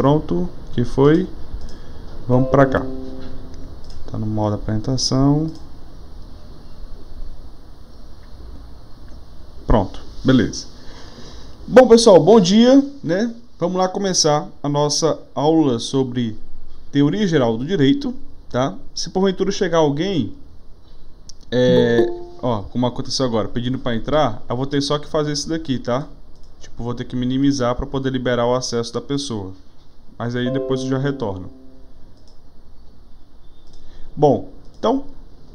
Pronto, que foi? Vamos para cá. Tá no modo apresentação. Pronto, beleza. Bom, pessoal, bom dia, né? Vamos lá começar a nossa aula sobre teoria geral do direito, tá? Se porventura chegar alguém, como aconteceu agora, pedindo para entrar, eu vou ter só que fazer isso daqui, tá? Tipo, vou ter que minimizar para poder liberar o acesso da pessoa. Mas aí depois eu já retorno. Bom, então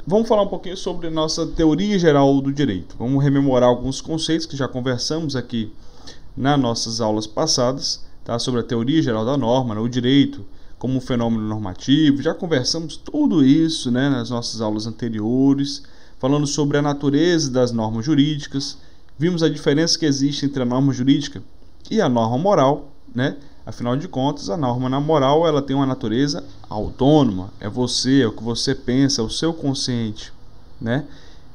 vamos falar um pouquinho sobre nossa teoria geral do direito. Vamos rememorar alguns conceitos que já conversamos aqui nas nossas aulas passadas, tá? Sobre a teoria geral da norma, né? O direito como um fenômeno normativo. Já conversamos tudo isso, né, nas nossas aulas anteriores, falando sobre a natureza das normas jurídicas. Vimos a diferença que existe entre a norma jurídica e a norma moral, né? Afinal de contas, a norma na moral ela tem uma natureza autônoma. É você, é o que você pensa, é o seu consciente, né?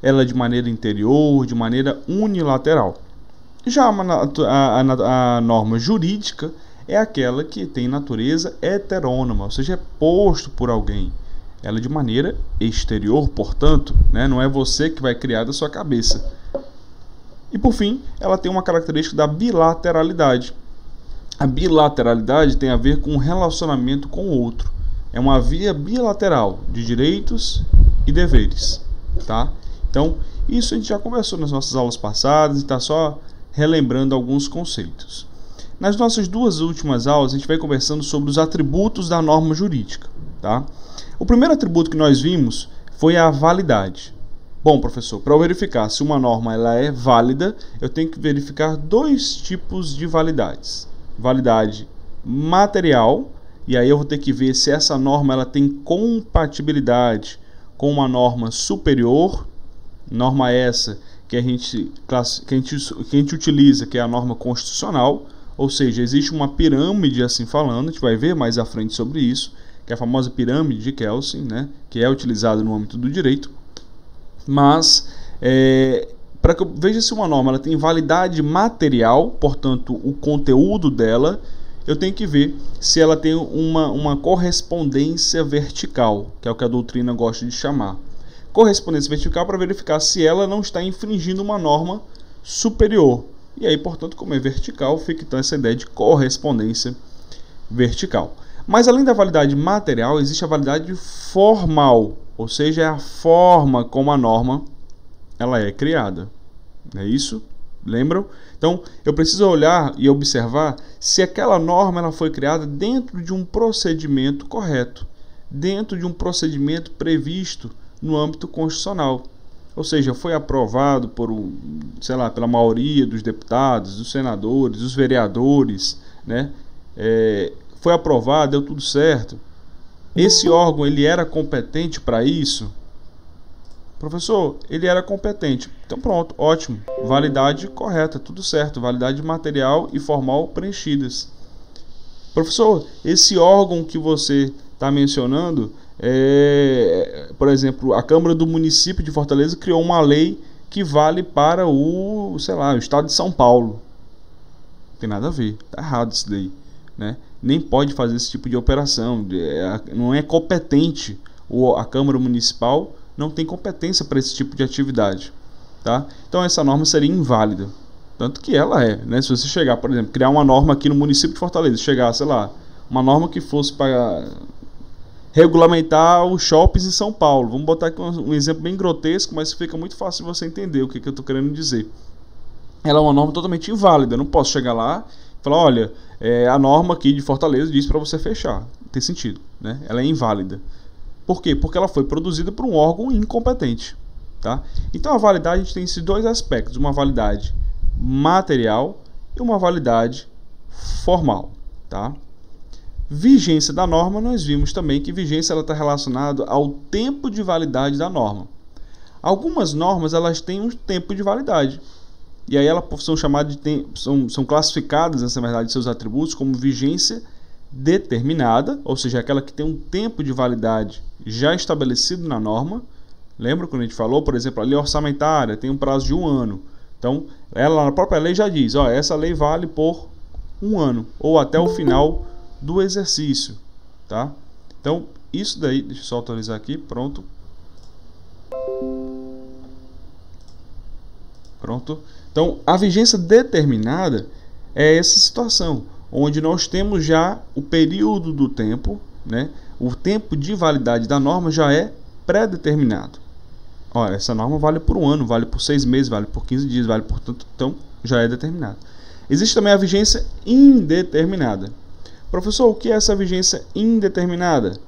Ela é de maneira interior, de maneira unilateral. Já a norma jurídica é aquela que tem natureza heterônoma, ou seja, é posto por alguém. Ela é de maneira exterior, portanto, né? Não é você que vai criar da sua cabeça. E por fim, ela tem uma característica da bilateralidade. A bilateralidade tem a ver com o relacionamento com o outro. É uma via bilateral de direitos e deveres, tá? Então, isso a gente já conversou nas nossas aulas passadas e está só relembrando alguns conceitos. Nas nossas duas últimas aulas, a gente vai conversando sobre os atributos da norma jurídica, tá? O primeiro atributo que nós vimos foi a validade. Bom, professor, para eu verificar se uma norma ela é válida, eu tenho que verificar dois tipos de validades. Validade material, e aí eu vou ter que ver se essa norma ela tem compatibilidade com uma norma superior, norma essa que a gente utiliza, que é a norma constitucional, ou seja, existe uma pirâmide assim falando, a gente vai ver mais à frente sobre isso, que é a famosa pirâmide de Kelsen, né, que é utilizada no âmbito do direito. Mas para que eu veja se uma norma ela tem validade material, portanto o conteúdo dela, eu tenho que ver se ela tem uma correspondência vertical, que é o que a doutrina gosta de chamar. Correspondência vertical para verificar se ela não está infringindo uma norma superior. E aí, portanto, como é vertical, fica então essa ideia de correspondência vertical. Mas além da validade material, existe a validade formal, ou seja, é a forma como a norma ela é criada. É isso? Lembram? Então, eu preciso olhar e observar se aquela norma ela foi criada dentro de um procedimento correto, dentro de um procedimento previsto no âmbito constitucional. Ou seja, foi aprovado pela maioria dos deputados, dos senadores, dos vereadores, né? Foi aprovado, deu tudo certo. Esse órgão ele era competente para isso? Professor, ele era competente. Então pronto, ótimo. Validade correta, tudo certo. Validade material e formal preenchidas. Professor, esse órgão que você está mencionando, por exemplo, a Câmara do Município de Fortaleza criou uma lei que vale para o Estado de São Paulo. Não tem nada a ver, está errado isso daí, né? Nem pode fazer esse tipo de operação, não é competente, a Câmara Municipal não tem competência para esse tipo de atividade, tá? Então essa norma seria inválida, tanto que ela né? Se você chegar, por exemplo, criar uma norma aqui no município de Fortaleza, chegar, uma norma que fosse para regulamentar os shoppings em São Paulo, vamos botar aqui um exemplo bem grotesco, mas fica muito fácil de você entender o que eu estou querendo dizer. Ela é uma norma totalmente inválida, eu não posso chegar lá e falar, olha, a norma aqui de Fortaleza diz para você fechar. Não tem sentido, né? Ela é inválida. Por quê? Porque ela foi produzida por um órgão incompetente, tá? Então a validade a gente tem esses dois aspectos, uma validade material e uma validade formal, tá? Vigência da norma, nós vimos também que vigência está relacionada ao tempo de validade da norma. Algumas normas elas têm um tempo de validade. E aí elas são chamadas são classificadas, nessa verdade, seus atributos como vigência determinada, ou seja, aquela que tem um tempo de validade já estabelecido na norma. Lembra quando a gente falou, por exemplo, a lei orçamentária tem um prazo de 1 ano. Então, ela na própria lei já diz, essa lei vale por 1 ano, ou até o final do exercício, tá? Então, isso daí, deixa eu só atualizar aqui, pronto. Pronto. Então, a vigência determinada é essa situação, onde nós temos já o período do tempo, né? O tempo de validade da norma já é pré-determinado. Olha, essa norma vale por um ano, vale por 6 meses, vale por 15 dias, vale por tanto, então já é determinado. Existe também a vigência indeterminada. Professor, o que é essa vigência indeterminada?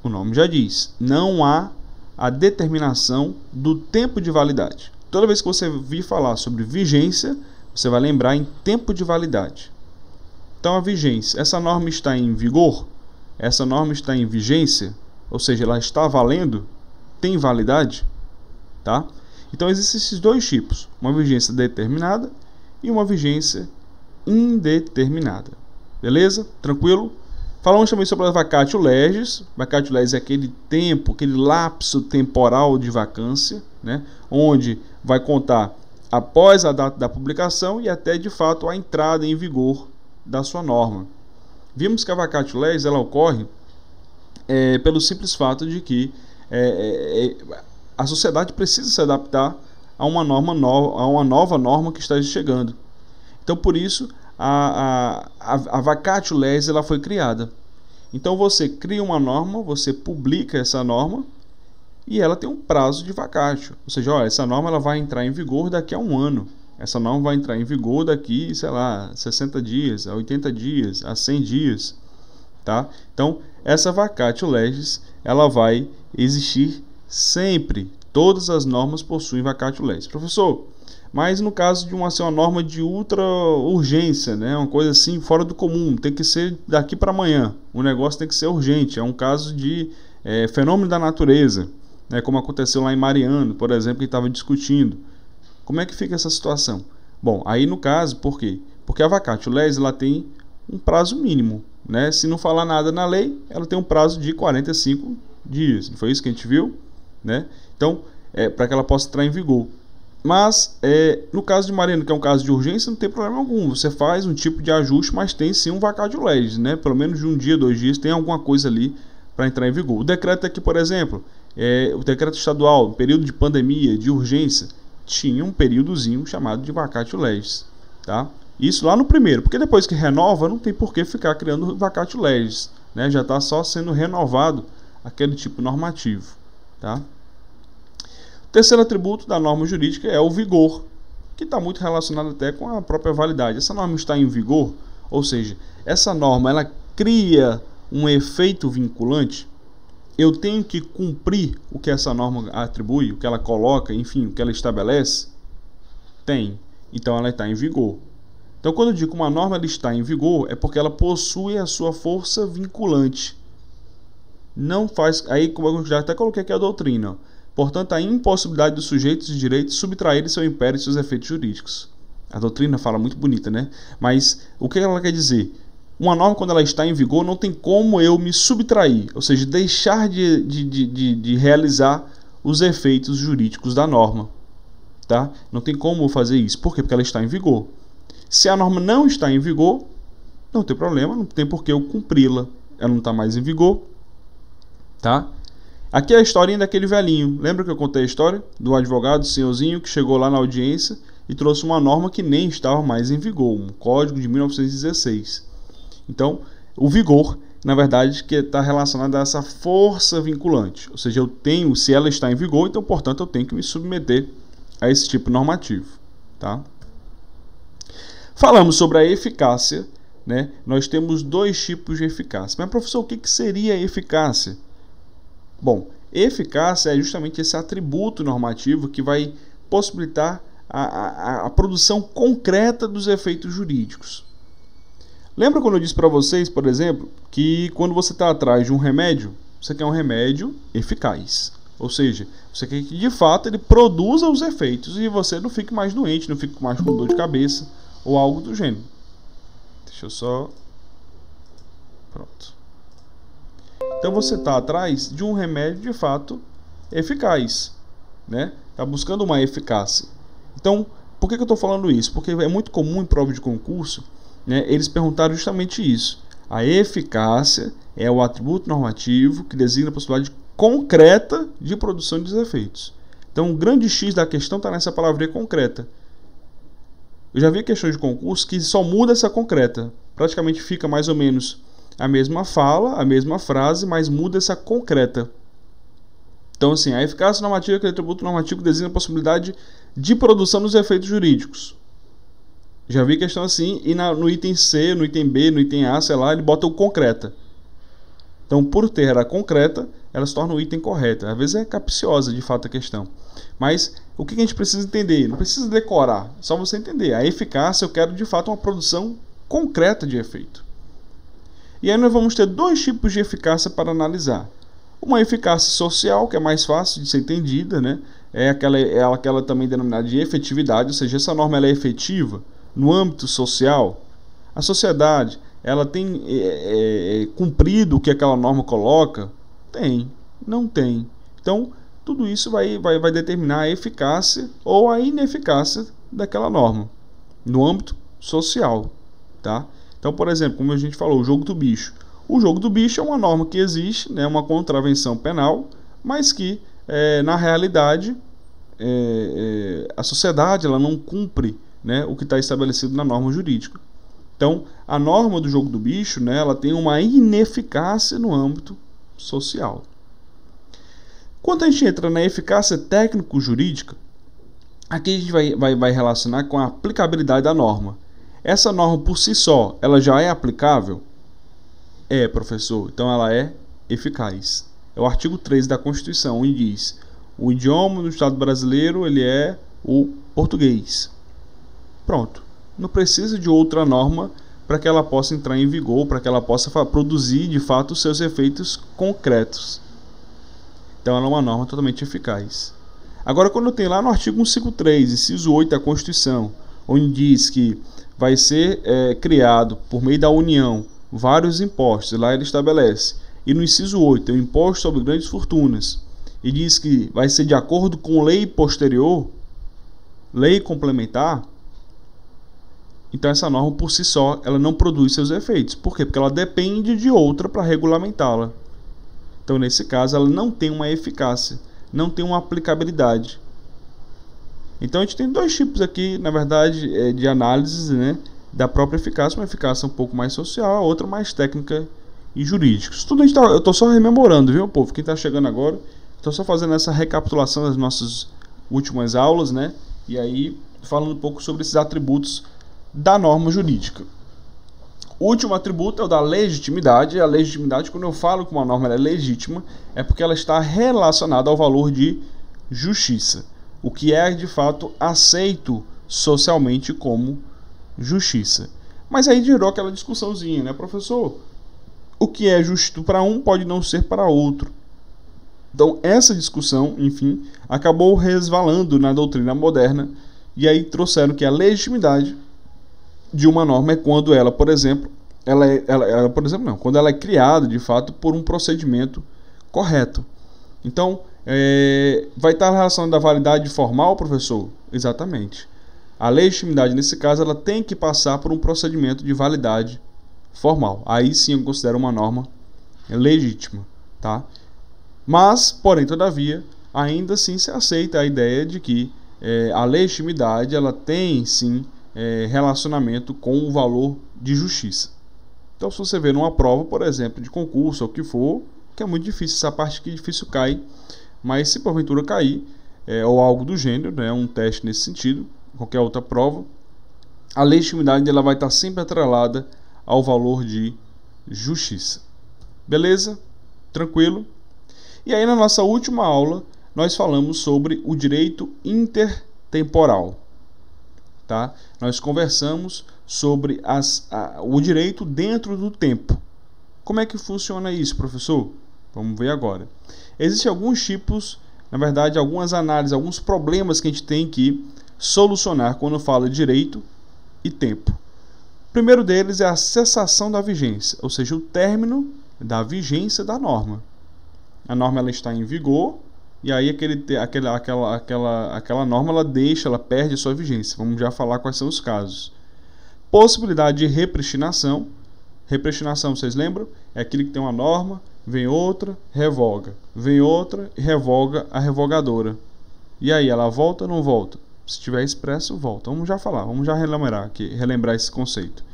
O nome já diz, não há a determinação do tempo de validade. Toda vez que você vir falar sobre vigência, você vai lembrar em tempo de validade. Então a vigência, essa norma está em vigor? Essa norma está em vigência? Ou seja, ela está valendo? Tem validade? Tá? Então existem esses dois tipos, uma vigência determinada e uma vigência indeterminada. Beleza? Tranquilo? Falamos também sobre a vacatio legis. Vacatio legis é aquele tempo, aquele lapso temporal de vacância, né? Onde vai contar após a data da publicação e até de fato a entrada em vigor da sua norma. Vimos que a vacatio legis ela ocorre pelo simples fato de que a sociedade precisa se adaptar a uma norma nova, a uma nova norma que está chegando. Então, por isso, a vacatio legis ela foi criada. Então, você cria uma norma, você publica essa norma e ela tem um prazo de vacatio. Ou seja, olha, essa norma ela vai entrar em vigor daqui a um ano. Essa norma vai entrar em vigor daqui, sei lá, 60 dias, a 80 dias, a 100 dias. Tá? Então, essa vacatio legis ela vai existir sempre. Todas as normas possuem vacatio legis. Professor, mas no caso de uma norma de ultra urgência, né, uma coisa assim fora do comum, tem que ser daqui para amanhã, o negócio tem que ser urgente, é um caso de fenômeno da natureza, né, como aconteceu lá em Mariano, por exemplo, que estava discutindo. Como é que fica essa situação? Bom, aí no caso, por quê? Porque a vacatio legis ela tem um prazo mínimo, né? Se não falar nada na lei, ela tem um prazo de 45 dias, não foi isso que a gente viu? Né? Então, para que ela possa entrar em vigor. Mas, no caso de Mariano, que é um caso de urgência, não tem problema algum. Você faz um tipo de ajuste, mas tem sim um vacatio legis, né? Pelo menos de um dia, 2 dias, tem alguma coisa ali para entrar em vigor. O decreto aqui, por exemplo, o decreto estadual, período de pandemia, de urgência, tinha um períodozinho chamado de vacatio legis, tá? Isso lá no primeiro, porque depois que renova, não tem por que ficar criando vacatio legis, né? Já está só sendo renovado aquele tipo normativo, tá? O terceiro atributo da norma jurídica é o vigor, que está muito relacionado até com a própria validade. Essa norma está em vigor, ou seja, essa norma ela cria um efeito vinculante. Eu tenho que cumprir o que essa norma atribui, o que ela coloca, enfim, o que ela estabelece? Tem. Então ela está em vigor. Então quando eu digo que uma norma ela está em vigor, é porque ela possui a sua força vinculante. Não faz... Aí, como eu já até coloquei aqui a doutrina, ó. Portanto, a impossibilidade dos sujeitos de direito subtraírem seu império e seus efeitos jurídicos. A doutrina fala muito bonita, né? Mas o que ela quer dizer? Uma norma, quando ela está em vigor, não tem como eu me subtrair, ou seja, deixar de realizar os efeitos jurídicos da norma. Tá? Não tem como eu fazer isso. Por quê? Porque ela está em vigor. Se a norma não está em vigor, não tem problema, não tem por que eu cumpri-la. Ela não está mais em vigor. Tá? Aqui é a historinha daquele velhinho. Lembra que eu contei a história do advogado, senhorzinho, que chegou lá na audiência e trouxe uma norma que nem estava mais em vigor, um código de 1916. Então, o vigor, na verdade, que está relacionado a essa força vinculante. Ou seja, eu tenho, se ela está em vigor, então, portanto, eu tenho que me submeter a esse tipo normativo. Tá? Falamos sobre a eficácia, né? Nós temos dois tipos de eficácia. Mas, professor, o que seria eficácia? Bom, eficácia é justamente esse atributo normativo que vai possibilitar a produção concreta dos efeitos jurídicos. Lembra quando eu disse para vocês, por exemplo, que quando você está atrás de um remédio, você quer um remédio eficaz. Ou seja, você quer que de fato ele produza os efeitos e você não fique mais doente, não fique mais com dor de cabeça ou algo do gênero. Deixa eu só... Pronto. Então você está atrás de um remédio de fato eficaz, né? Está buscando uma eficácia. Então, por que eu estou falando isso? Porque é muito comum em prova de concurso, né, eles perguntaram justamente isso. A eficácia é o atributo normativo que designa a possibilidade concreta de produção de efeitos. Então, o grande X da questão está nessa palavrinha concreta. Eu já vi questões de concurso que só muda essa concreta. Praticamente fica mais ou menos a mesma fala, a mesma frase, mas muda essa concreta. Então, assim, a eficácia normativa é aquele atributo normativo que designa a possibilidade de produção dos efeitos jurídicos. Já vi questão assim, e no item C, no item B, no item A, sei lá, ele bota o concreta. Então, por ter a concreta, ela se torna o item correto. Às vezes é capciosa, de fato, a questão. Mas, o que a gente precisa entender? Não precisa decorar, só você entender. A eficácia, eu quero, de fato, uma produção concreta de efeito. E aí nós vamos ter dois tipos de eficácia para analisar. Uma eficácia social, que é mais fácil de ser entendida, né? É aquela também denominada de efetividade, ou seja, essa norma ela é efetiva no âmbito social. A sociedade, ela tem cumprido o que aquela norma coloca? Tem, não tem. Então, tudo isso vai determinar a eficácia ou a ineficácia daquela norma no âmbito social, tá? Então, por exemplo, como a gente falou, o jogo do bicho. O jogo do bicho é uma norma que existe, né, uma contravenção penal, mas que, na realidade, a sociedade ela não cumpre, né, o que está estabelecido na norma jurídica. Então, a norma do jogo do bicho, né, ela tem uma ineficácia no âmbito social. Quando a gente entra na eficácia técnico-jurídica, aqui a gente vai relacionar com a aplicabilidade da norma. Essa norma por si só, ela já é aplicável? É, professor. Então ela é eficaz. É o artigo 3 da Constituição, onde diz: o idioma do Estado brasileiro ele é o português. Pronto. Não precisa de outra norma para que ela possa entrar em vigor, para que ela possa produzir de fato os seus efeitos concretos. Então ela é uma norma totalmente eficaz. Agora, quando tem lá no artigo 153, inciso 8 da Constituição, onde diz que vai ser criado por meio da União vários impostos, lá ele estabelece, e no inciso 8 é o imposto sobre grandes fortunas, e diz que vai ser de acordo com lei posterior, lei complementar. Então essa norma por si só ela não produz seus efeitos. Por quê? Porque ela depende de outra para regulamentá-la. Então nesse caso ela não tem uma eficácia, não tem uma aplicabilidade. Então a gente tem dois tipos aqui, na verdade, de análise, né, da própria eficácia. Uma eficácia um pouco mais social, a outra mais técnica e jurídica. Isso tudo eu estou só rememorando, viu, povo? Quem está chegando agora, estou só fazendo essa recapitulação das nossas últimas aulas, né? E aí falando um pouco sobre esses atributos da norma jurídica. O último atributo é o da legitimidade. A legitimidade, quando eu falo que uma norma é legítima, é porque ela está relacionada ao valor de justiça, o que é de fato aceito socialmente como justiça. Mas aí gerou aquela discussãozinha, né, professor? O que é justo para um pode não ser para outro. Então essa discussão, enfim, acabou resvalando na doutrina moderna, e aí trouxeram que a legitimidade de uma norma é quando ela, por exemplo, quando ela é criada de fato por um procedimento correto. Então, vai estar relacionada à validade formal, professor? Exatamente. A legitimidade, nesse caso, ela tem que passar por um procedimento de validade formal. Aí sim eu considero uma norma legítima, tá? Mas, porém, todavia, ainda assim se aceita a ideia de que a legitimidade ela tem sim relacionamento com o valor de justiça. Então, se você vê numa prova, por exemplo, de concurso ou o que for, que é muito difícil, essa parte que difícil cai, mas se porventura cair, ou algo do gênero, né, um teste nesse sentido, qualquer outra prova, a legitimidade ela vai estar sempre atrelada ao valor de justiça. Beleza? Tranquilo? E aí na nossa última aula, nós falamos sobre o direito intertemporal. Tá? Nós conversamos sobre o direito dentro do tempo. Como é que funciona isso, professor? Vamos ver agora. Existem alguns tipos, na verdade, algumas análises, alguns problemas que a gente tem que solucionar quando fala de direito e tempo. O primeiro deles é a cessação da vigência, ou seja, o término da vigência da norma. A norma ela está em vigor, e aí aquela norma ela perde a sua vigência. Vamos já falar quais são os casos. Possibilidade de repristinação, Repristinação, vocês lembram? É aquele que tem uma norma, vem outra, revoga. Vem outra e revoga a revogadora. E aí, ela volta ou não volta? Se tiver expresso, volta. Vamos já falar, vamos já relembrar esse conceito.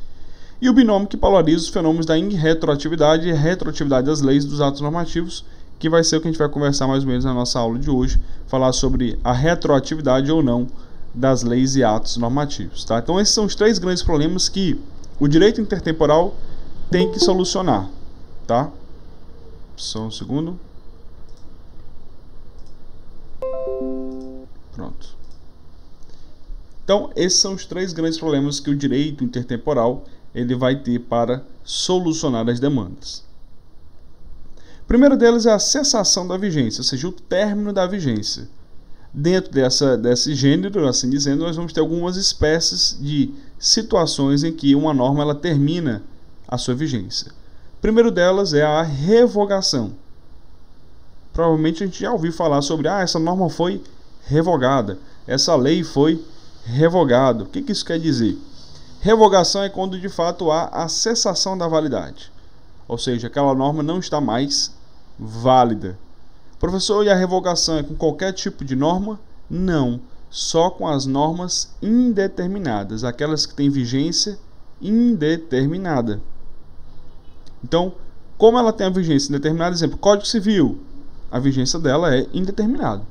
E o binômio que polariza os fenômenos da irretroatividade e retroatividade das leis dos atos normativos, que vai ser o que a gente vai conversar mais ou menos na nossa aula de hoje, falar sobre a retroatividade ou não das leis e atos normativos. Tá? Então esses são os 3 grandes problemas que o direito intertemporal tem que solucionar. Tá? Só um segundo. Pronto. Então esses são os 3 grandes problemas que o direito intertemporal ele vai ter para solucionar as demandas. O primeiro deles é a cessação da vigência, ou seja, o término da vigência. Dentro desse gênero, assim dizendo, nós vamos ter algumas espécies de situações em que uma norma ela termina a sua vigência. O primeiro delas é a revogação. Provavelmente a gente já ouviu falar sobre essa norma foi revogada, essa lei foi revogada. O que isso quer dizer? Revogação é quando de fato há a cessação da validade, ou seja, aquela norma não está mais válida. Professor, e a revogação é com qualquer tipo de norma? Não, só com as normas indeterminadas, aquelas que têm vigência indeterminada. Então, como ela tem a vigência indeterminada, exemplo, Código Civil, a vigência dela é indeterminada.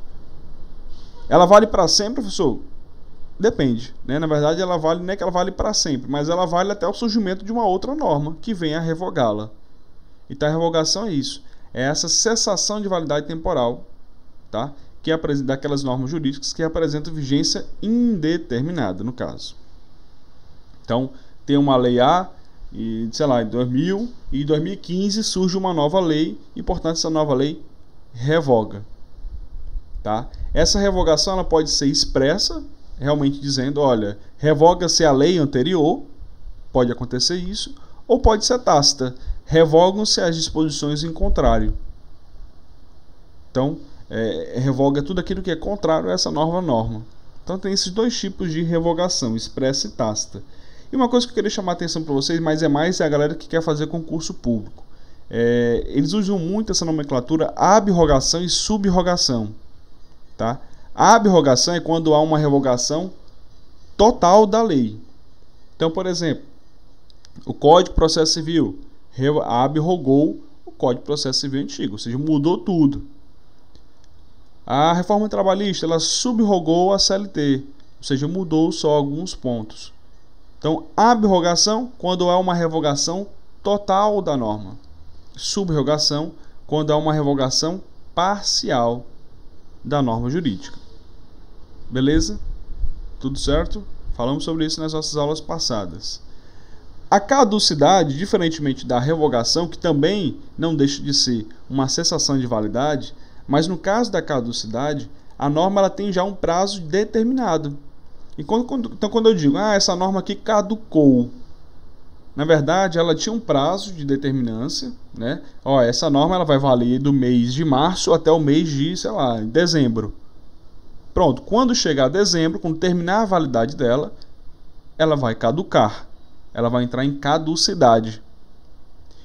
Ela vale para sempre, professor? Depende, né? Na verdade, ela vale, não é que ela vale para sempre, mas ela vale até o surgimento de uma outra norma que venha a revogá-la. Então, a revogação é isso. É essa cessação de validade temporal, tá? Que apresenta daquelas normas jurídicas que apresentam vigência indeterminada, no caso. Então, tem uma lei A, e, sei lá, em 2000 e em 2015 surge uma nova lei e, portanto, essa nova lei revoga, tá? Essa revogação ela pode ser expressa, realmente dizendo, olha, revoga-se a lei anterior, pode acontecer isso, ou pode ser tácita, revogam-se as disposições em contrário. Então, revoga tudo aquilo que é contrário a essa nova norma. Então tem esses 2 tipos de revogação, expressa e tácita. E uma coisa que eu queria chamar a atenção para vocês, mas é a galera que quer fazer concurso público. Eles usam muito essa nomenclatura ab-rogação e sub-rogação. Tá? A ab-rogação é quando há uma revogação total da lei. Então, por exemplo, o Código de Processo Civil ab-rogou o Código de Processo Civil antigo, ou seja, mudou tudo. A reforma trabalhista ela sub-rogou a CLT, ou seja, mudou só alguns pontos. Então, ab-rogação quando há uma revogação total da norma. Sub-rogação quando há uma revogação parcial da norma jurídica. Beleza? Tudo certo? Falamos sobre isso nas nossas aulas passadas. A caducidade, diferentemente da revogação, que também não deixa de ser uma cessação de validade, mas no caso da caducidade, a norma ela tem já um prazo determinado. Então, quando eu digo, essa norma aqui caducou, na verdade, ela tinha um prazo de determinância, né? Essa norma ela vai valer do mês de março até o mês de, sei lá, dezembro. Pronto, quando chegar a dezembro, quando terminar a validade dela, ela vai caducar. Ela vai entrar em caducidade.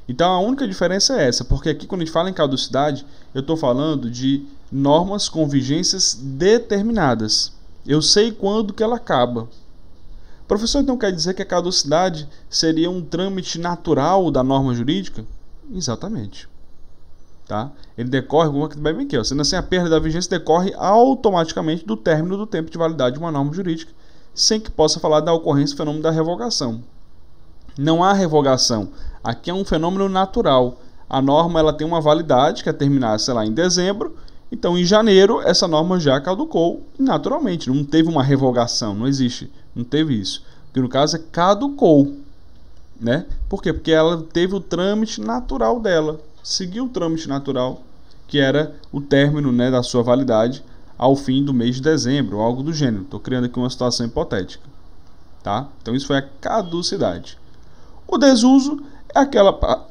Então a única diferença é essa, porque aqui quando a gente fala em caducidade, eu estou falando de normas com vigências determinadas. Eu sei quando que ela acaba. Professor, então quer dizer que a caducidade seria um trâmite natural da norma jurídica? Exatamente. Tá? Ele decorre, bem aqui, sendo assim, a perda da vigência decorre automaticamente do término do tempo de validade de uma norma jurídica, sem que possa falar da ocorrência do fenômeno da revogação. Não há revogação. Aqui é um fenômeno natural. A norma ela tem uma validade que é terminar, sei lá, em dezembro. Então, em janeiro, essa norma já caducou naturalmente. Não teve uma revogação, não existe. Não teve isso. Porque no caso é caducou. Né? Por quê? Porque ela teve o trâmite natural dela. Seguiu o trâmite natural, que era o término, né, da sua validade ao fim do mês de dezembro, ou algo do gênero. Estou criando aqui uma situação hipotética. Tá? Então, isso foi a caducidade. O desuso é aquela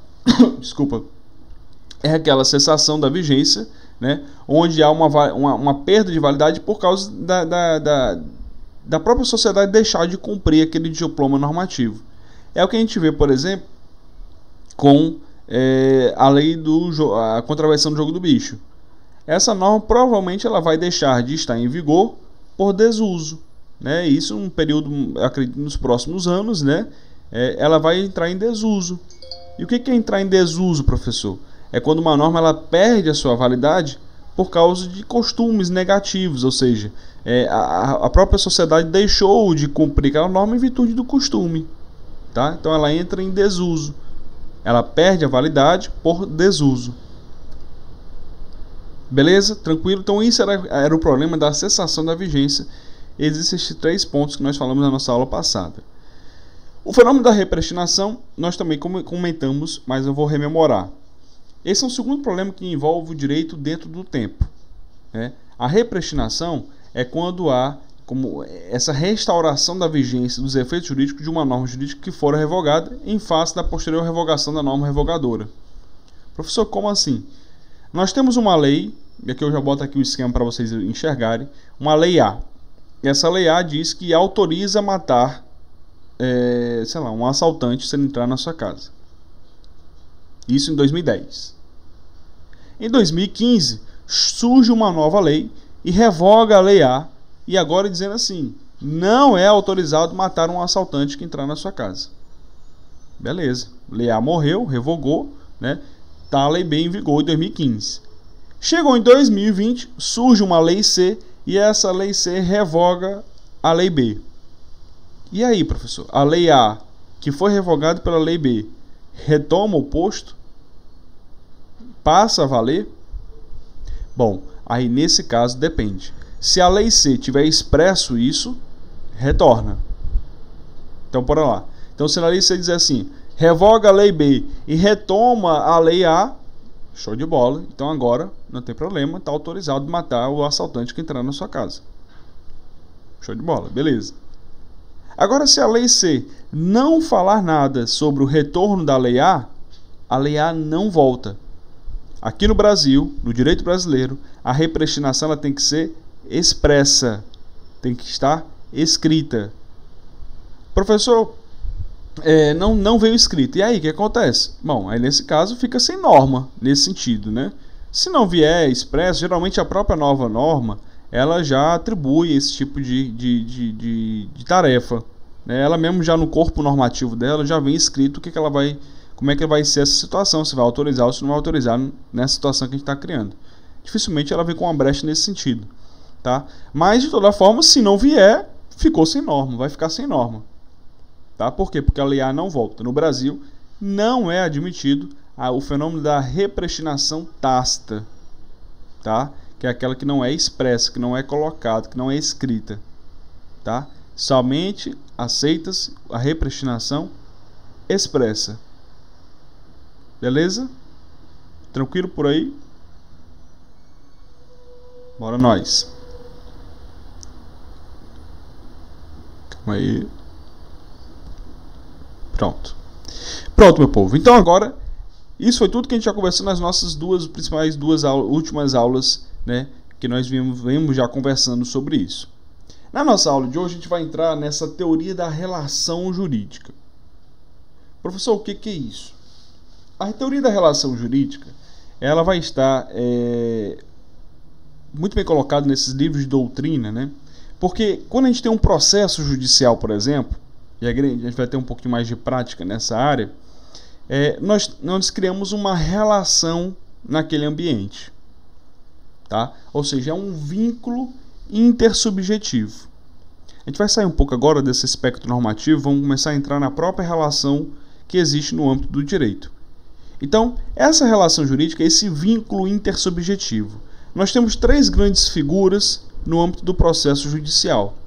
é aquela cessação da vigência, né, onde há uma perda de validade por causa da própria sociedade deixar de cumprir aquele diploma normativo. É o que a gente vê, por exemplo, com a lei a contravenção do jogo do bicho. Essa norma provavelmente ela vai deixar de estar em vigor por desuso, né? Isso um período, acredito, nos próximos anos, né? Ela vai entrar em desuso. E o que é entrar em desuso, professor? É quando uma norma ela perde a sua validade por causa de costumes negativos, ou seja, a própria sociedade deixou de cumprir aquela norma em virtude do costume, tá? Então ela entra em desuso. Ela perde a validade por desuso. Beleza? Tranquilo? Então isso era o problema da cessação da vigência. Existem esses 3 pontos que nós falamos na nossa aula passada. O fenômeno da repristinação nós também comentamos, mas eu vou rememorar. Esse é um segundo problema que envolve o direito dentro do tempo, né? A repristinação é quando há como essa restauração da vigência dos efeitos jurídicos de uma norma jurídica que fora revogada em face da posterior revogação da norma revogadora. Professor, como assim? Nós temos uma lei, e aqui eu já boto aqui o esquema para vocês enxergarem, uma lei A. E essa lei A diz que autoriza matar, um assaltante se ele entrar na sua casa. Isso em 2010. Em 2015, surge uma nova lei e revoga a lei A, e agora dizendo assim, não é autorizado matar um assaltante que entrar na sua casa. Beleza. Lei A morreu, revogou, né? Tá a lei B em vigor em 2015. Chegou em 2020, surge uma lei C, e essa lei C revoga a lei B. E aí, professor? A lei A, que foi revogada pela lei B, retoma o posto? Passa a valer? Bom, aí nesse caso depende. Se a lei C tiver expresso isso, retorna. Então, bora lá. Então, se a lei C dizer assim, revoga a lei B e retoma a lei A, show de bola. Então, agora, não tem problema, está autorizado matar o assaltante que entrar na sua casa. Show de bola, beleza. Agora, se a lei C não falar nada sobre o retorno da lei A não volta. Aqui no Brasil, no direito brasileiro, a repristinação ela tem que ser expressa, tem que estar escrita. Professor, não veio escrito. E aí, o que acontece? Bom, aí nesse caso fica sem norma, nesse sentido, né? Se não vier expresso, geralmente a própria nova norma, ela já atribui esse tipo de tarefa, né? Ela mesmo já no corpo normativo dela já vem escrito como é que vai ser essa situação, se vai autorizar ou se não vai autorizar nessa situação que a gente está criando. Dificilmente ela vem com uma brecha nesse sentido, tá? Mas de toda forma, se não vier, ficou sem norma, vai ficar sem norma, tá? Por quê? Porque a lei A não volta. No Brasil não é admitido o fenômeno da repristinação tácita, tá? Que é aquela que não é expressa, que não é colocada, que não é escrita, tá? Somente aceita-se a repristinação expressa. Beleza? Tranquilo por aí? Bora nós. Calma aí. Pronto. Pronto, meu povo. Então agora, isso foi tudo que a gente já conversou nas nossas últimas aulas, né? Que nós vimos já conversando sobre isso. Na nossa aula de hoje, a gente vai entrar nessa teoria da relação jurídica. Professor, o que é isso? A teoria da relação jurídica, ela vai estar muito bem colocada nesses livros de doutrina, né? Porque quando a gente tem um processo judicial, por exemplo, e a gente vai ter um pouquinho mais de prática nessa área, nós criamos uma relação naquele ambiente, tá? Ou seja, é um vínculo intersubjetivo. A gente vai sair um pouco agora desse aspecto normativo, vamos começar a entrar na própria relação que existe no âmbito do direito. Então, essa relação jurídica é esse vínculo intersubjetivo. Nós temos 3 grandes figuras no âmbito do processo judicial.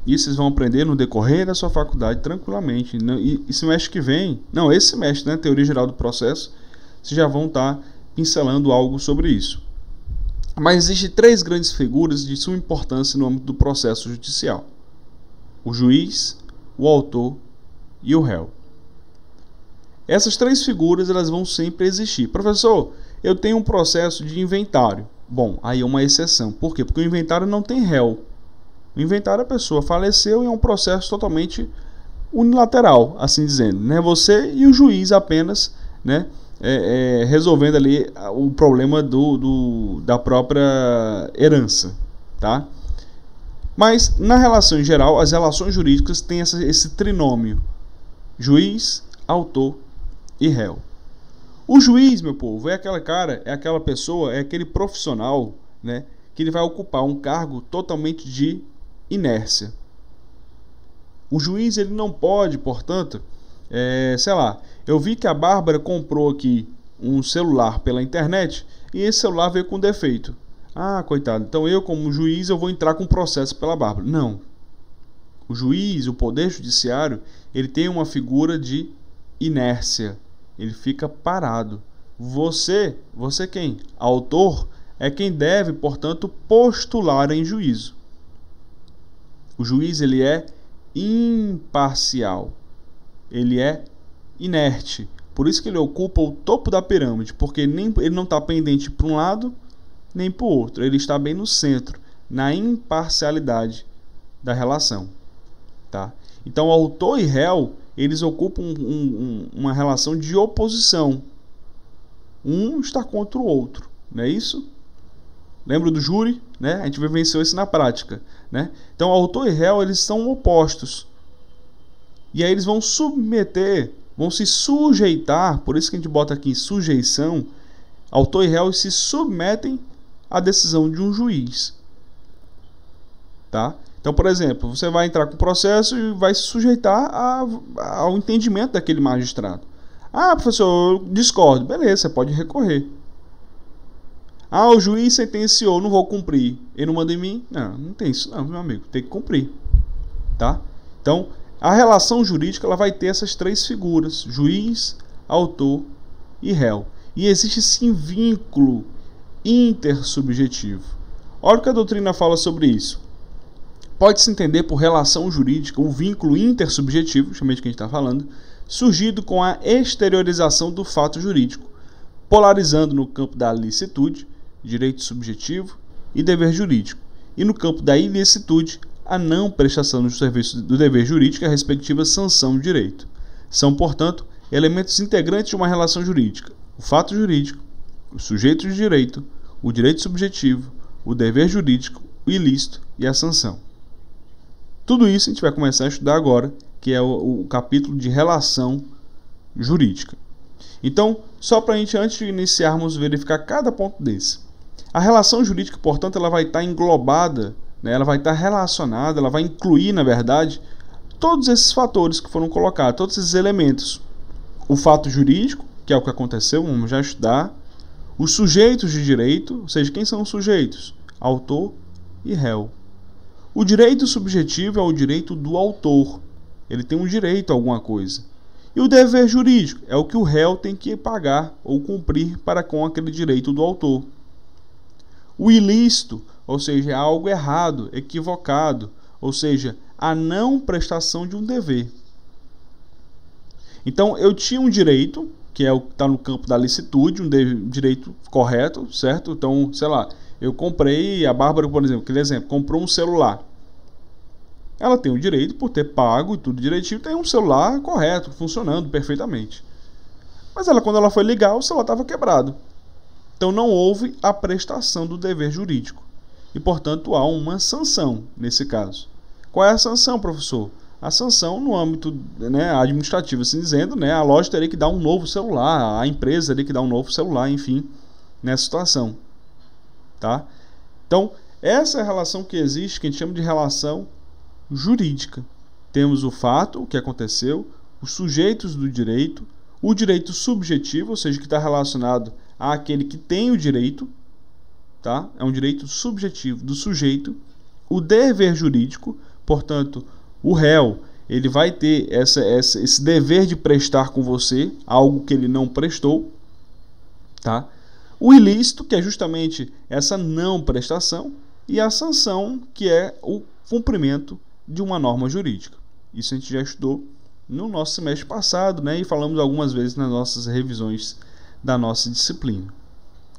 Isso vocês vão aprender no decorrer da sua faculdade tranquilamente. E semestre que vem, esse semestre, né, Teoria Geral do Processo, vocês já vão estar pincelando algo sobre isso. Mas existem 3 grandes figuras de suma importância no âmbito do processo judicial: o juiz, o autor e o réu. Essas 3 figuras elas vão sempre existir. Professor, eu tenho um processo de inventário. Bom, aí é uma exceção. Por quê? Porque o inventário não tem réu. O inventário, a pessoa faleceu e é um processo totalmente unilateral, assim dizendo, né? Você e o juiz apenas né, resolvendo ali o problema da própria herança, tá? Mas na relação em geral, as relações jurídicas têm esse trinômio: juiz, autor e réu. O juiz, meu povo, é aquela cara, é aquela pessoa, é aquele profissional, né, que ele vai ocupar um cargo totalmente de inércia. O juiz, ele não pode, portanto, sei lá, eu vi que a Bárbara comprou aqui um celular pela internet e esse celular veio com defeito. Ah, coitado, então eu como juiz eu vou entrar com processo pela Bárbara. Não. O juiz, o poder judiciário, ele tem uma figura de inércia. Ele fica parado. Você quem? Autor é quem deve, portanto, postular em juízo. O juiz, ele é imparcial. Ele é inerte. Por isso que ele ocupa o topo da pirâmide, porque ele não está pendente para um lado nem para o outro. Ele está bem no centro, na imparcialidade da relação. Tá? Então, autor e réu, eles ocupam uma relação de oposição. Um está contra o outro, não é isso? Lembra do júri? Né? A gente vivenciou isso na prática. Né? Então, autor e réu, eles são opostos. E aí eles vão submeter, vão se sujeitar, por isso que a gente bota aqui sujeição, autor e réu se submetem à decisão de um juiz. Tá? Então, por exemplo, você vai entrar com o processo e vai se sujeitar ao entendimento daquele magistrado. Ah, professor, eu discordo. Beleza, você pode recorrer. Ah, o juiz sentenciou, não vou cumprir. Ele não manda em mim? Não tem isso não, meu amigo. Tem que cumprir. Tá? Então, a relação jurídica ela vai ter essas três figuras: juiz, autor e réu. E existe sim vínculo intersubjetivo. Olha o que a doutrina fala sobre isso. Pode-se entender por relação jurídica o vínculo intersubjetivo, justamente que a gente está falando, surgido com a exteriorização do fato jurídico, polarizando no campo da licitude, direito subjetivo e dever jurídico, e no campo da ilicitude, a não prestação do serviço do dever jurídico e a respectiva sanção de direito. São, portanto, elementos integrantes de uma relação jurídica: o fato jurídico, o sujeito de direito, o direito subjetivo, o dever jurídico, o ilícito e a sanção. Tudo isso a gente vai começar a estudar agora, que é o capítulo de relação jurídica. Então, só para a gente, antes de iniciarmos, verificar cada ponto desse. A relação jurídica, portanto, ela vai estar englobada, né, ela vai estar relacionada, ela vai incluir, na verdade, todos esses fatores que foram colocados, todos esses elementos. O fato jurídico, que é o que aconteceu, vamos já estudar. Os sujeitos de direito, ou seja, quem são os sujeitos? Autor e réu. O direito subjetivo é o direito do autor. Ele tem um direito a alguma coisa. E o dever jurídico é o que o réu tem que pagar ou cumprir para com aquele direito do autor. O ilícito, ou seja, é algo errado, equivocado, ou seja, a não prestação de um dever. Então, eu tinha um direito, que é o que está no campo da licitude, um direito correto, certo? Então, sei lá, eu comprei, a Bárbara, por exemplo, aquele exemplo, comprou um celular. Ela tem o direito, por ter pago e tudo direitinho, tem um celular correto, funcionando perfeitamente. Mas quando ela foi ligar, o celular estava quebrado. Então não houve a prestação do dever jurídico. E, portanto, há uma sanção nesse caso. Qual é a sanção, professor? A sanção no âmbito, né, administrativo, assim dizendo, né, a loja teria que dar um novo celular, a empresa teria que dar um novo celular, enfim, nessa situação. Tá? Então, essa é a relação que existe, que a gente chama de relação jurídica. Temos o fato, o que aconteceu, os sujeitos do direito, o direito subjetivo, ou seja, que está relacionado àquele que tem o direito, tá? É um direito subjetivo do sujeito, o dever jurídico, portanto, o réu, ele vai ter esse dever de prestar com você algo que ele não prestou, tá? O ilícito, que é justamente essa não prestação, e a sanção, que é o cumprimento de uma norma jurídica. Isso a gente já estudou no nosso semestre passado, né? E falamos algumas vezes nas nossas revisões da nossa disciplina,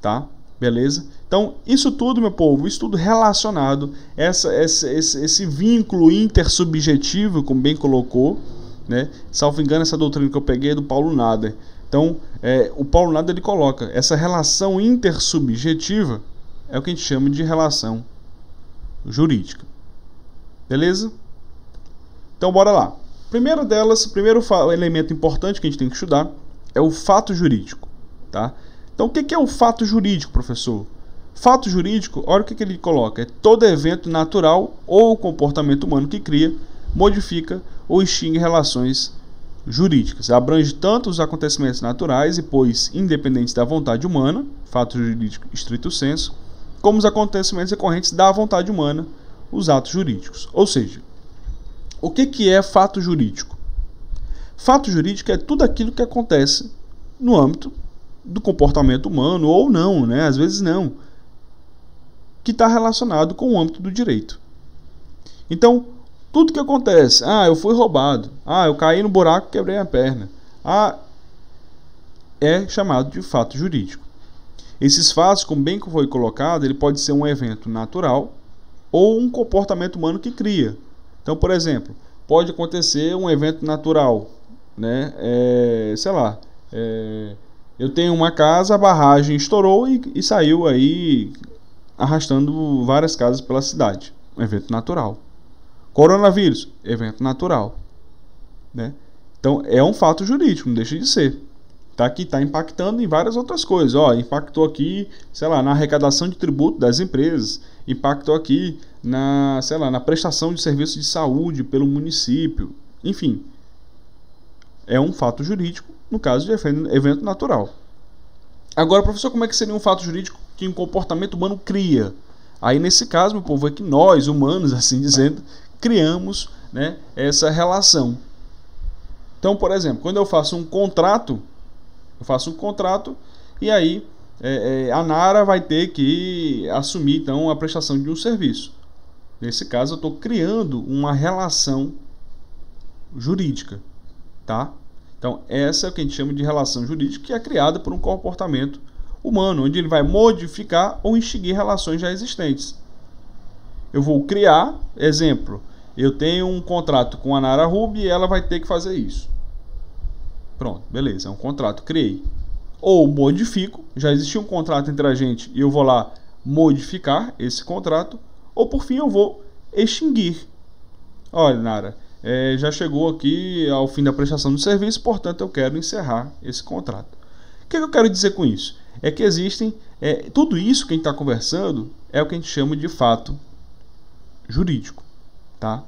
tá? Beleza? Então, isso tudo, meu povo, isso tudo relacionado, esse vínculo intersubjetivo, como bem colocou, né? Salvo engano, essa doutrina que eu peguei é do Paulo Nader. Então, o Paulo Nader ele coloca essa relação intersubjetiva é o que a gente chama de relação jurídica. Beleza? Então, bora lá. Primeiro delas, primeiro elemento importante que a gente tem que estudar é o fato jurídico, tá? Então, o que é o fato jurídico, professor? Fato jurídico, olha o que ele coloca, é todo evento natural ou comportamento humano que cria, modifica ou extingue relações jurídicas. Abrange tanto os acontecimentos naturais e, pois, independentes da vontade humana, fato jurídico estrito sensu, como os acontecimentos decorrentes da vontade humana, os atos jurídicos. Ou seja, o que é fato jurídico? Fato jurídico é tudo aquilo que acontece no âmbito do comportamento humano, ou não, né? Às vezes não, que está relacionado com o âmbito do direito. Então, tudo que acontece, eu fui roubado, eu caí no buraco e quebrei a perna, é chamado de fato jurídico. Esses fatos, como bem foi colocado, ele pode ser um evento natural ou um comportamento humano que cria. Então, por exemplo, pode acontecer um evento natural, né? Eu tenho uma casa, a barragem estourou e saiu aí arrastando várias casas pela cidade. Um evento natural. Coronavírus, evento natural, né? Então, é um fato jurídico, não deixa de ser. Tá aqui, está impactando em várias outras coisas. Impactou aqui, na arrecadação de tributo das empresas, impactou aqui na prestação de serviços de saúde pelo município. Enfim, é um fato jurídico, no caso de evento natural. Agora, professor, como é que seria um fato jurídico que um comportamento humano cria? Aí, nesse caso, meu povo, é que nós, humanos, assim dizendo, criamos, né, essa relação. Então, por exemplo, quando eu faço um contrato e aí a Nara vai ter que assumir então a prestação de um serviço. Nesse caso, eu estou criando uma relação jurídica, tá? Então, essa é o que a gente chama de relação jurídica, que é criada por um comportamento humano, onde ele vai modificar ou extinguir relações já existentes. Eu vou criar, exemplo, eu tenho um contrato com a Nara Ruby e ela vai ter que fazer isso. Pronto, beleza, é um contrato, criei. Ou modifico, já existia um contrato entre a gente e eu vou lá modificar esse contrato. Ou por fim eu vou extinguir. Olha, Nara, já chegou aqui ao fim da prestação do serviço, portanto eu quero encerrar esse contrato. O que eu quero dizer com isso? É que existem, tudo isso que a gente está conversando é o que a gente chama de fato jurídico, tá?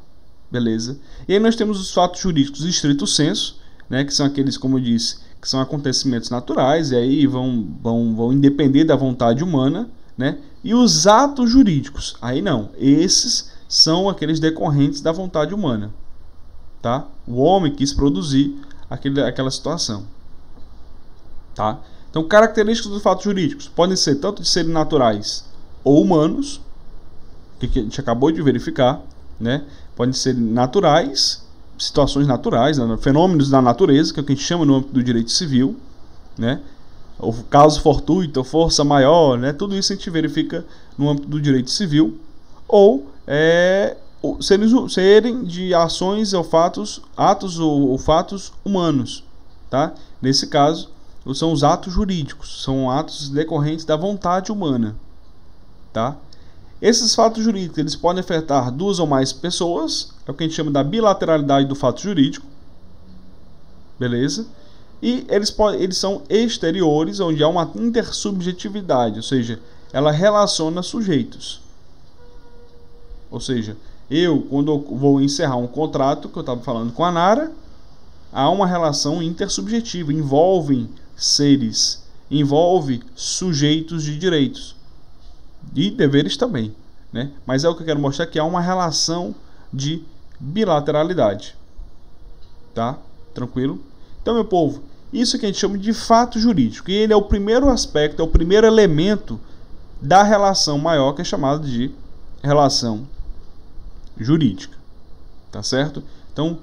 Beleza? E aí nós temos os fatos jurídicos estrito sensu, né, que são aqueles, como eu disse, que são acontecimentos naturais e aí vão independer da vontade humana, né? E os atos jurídicos, aí não, esses são aqueles decorrentes da vontade humana, tá? O homem quis produzir aquela situação, tá? Então, características dos fatos jurídicos podem ser tanto de serem naturais ou humanos, que a gente acabou de verificar, né? Podem ser naturais, situações naturais, né? Fenômenos da natureza, que é o que a gente chama no âmbito do direito civil, né? O caso fortuito, força maior, né? Tudo isso a gente verifica no âmbito do direito civil, ou serem de ações ou fatos, atos ou fatos humanos, tá? Nesse caso, são os atos jurídicos, são atos decorrentes da vontade humana, tá? Esses fatos jurídicos, eles podem afetar duas ou mais pessoas, é o que a gente chama da bilateralidade do fato jurídico, beleza? E eles são exteriores, onde há uma intersubjetividade, ou seja, ela relaciona sujeitos. Ou seja, quando eu vou encerrar um contrato, que eu estava falando com a Nara, há uma relação intersubjetiva, envolve seres, envolve sujeitos de direitos e deveres também, né? Mas é o que eu quero mostrar, que há uma relação de bilateralidade, tá? Tranquilo? Então, meu povo, isso que a gente chama de fato jurídico, e ele é o primeiro aspecto, é o primeiro elemento da relação maior, que é chamado de relação jurídica, tá certo? Então,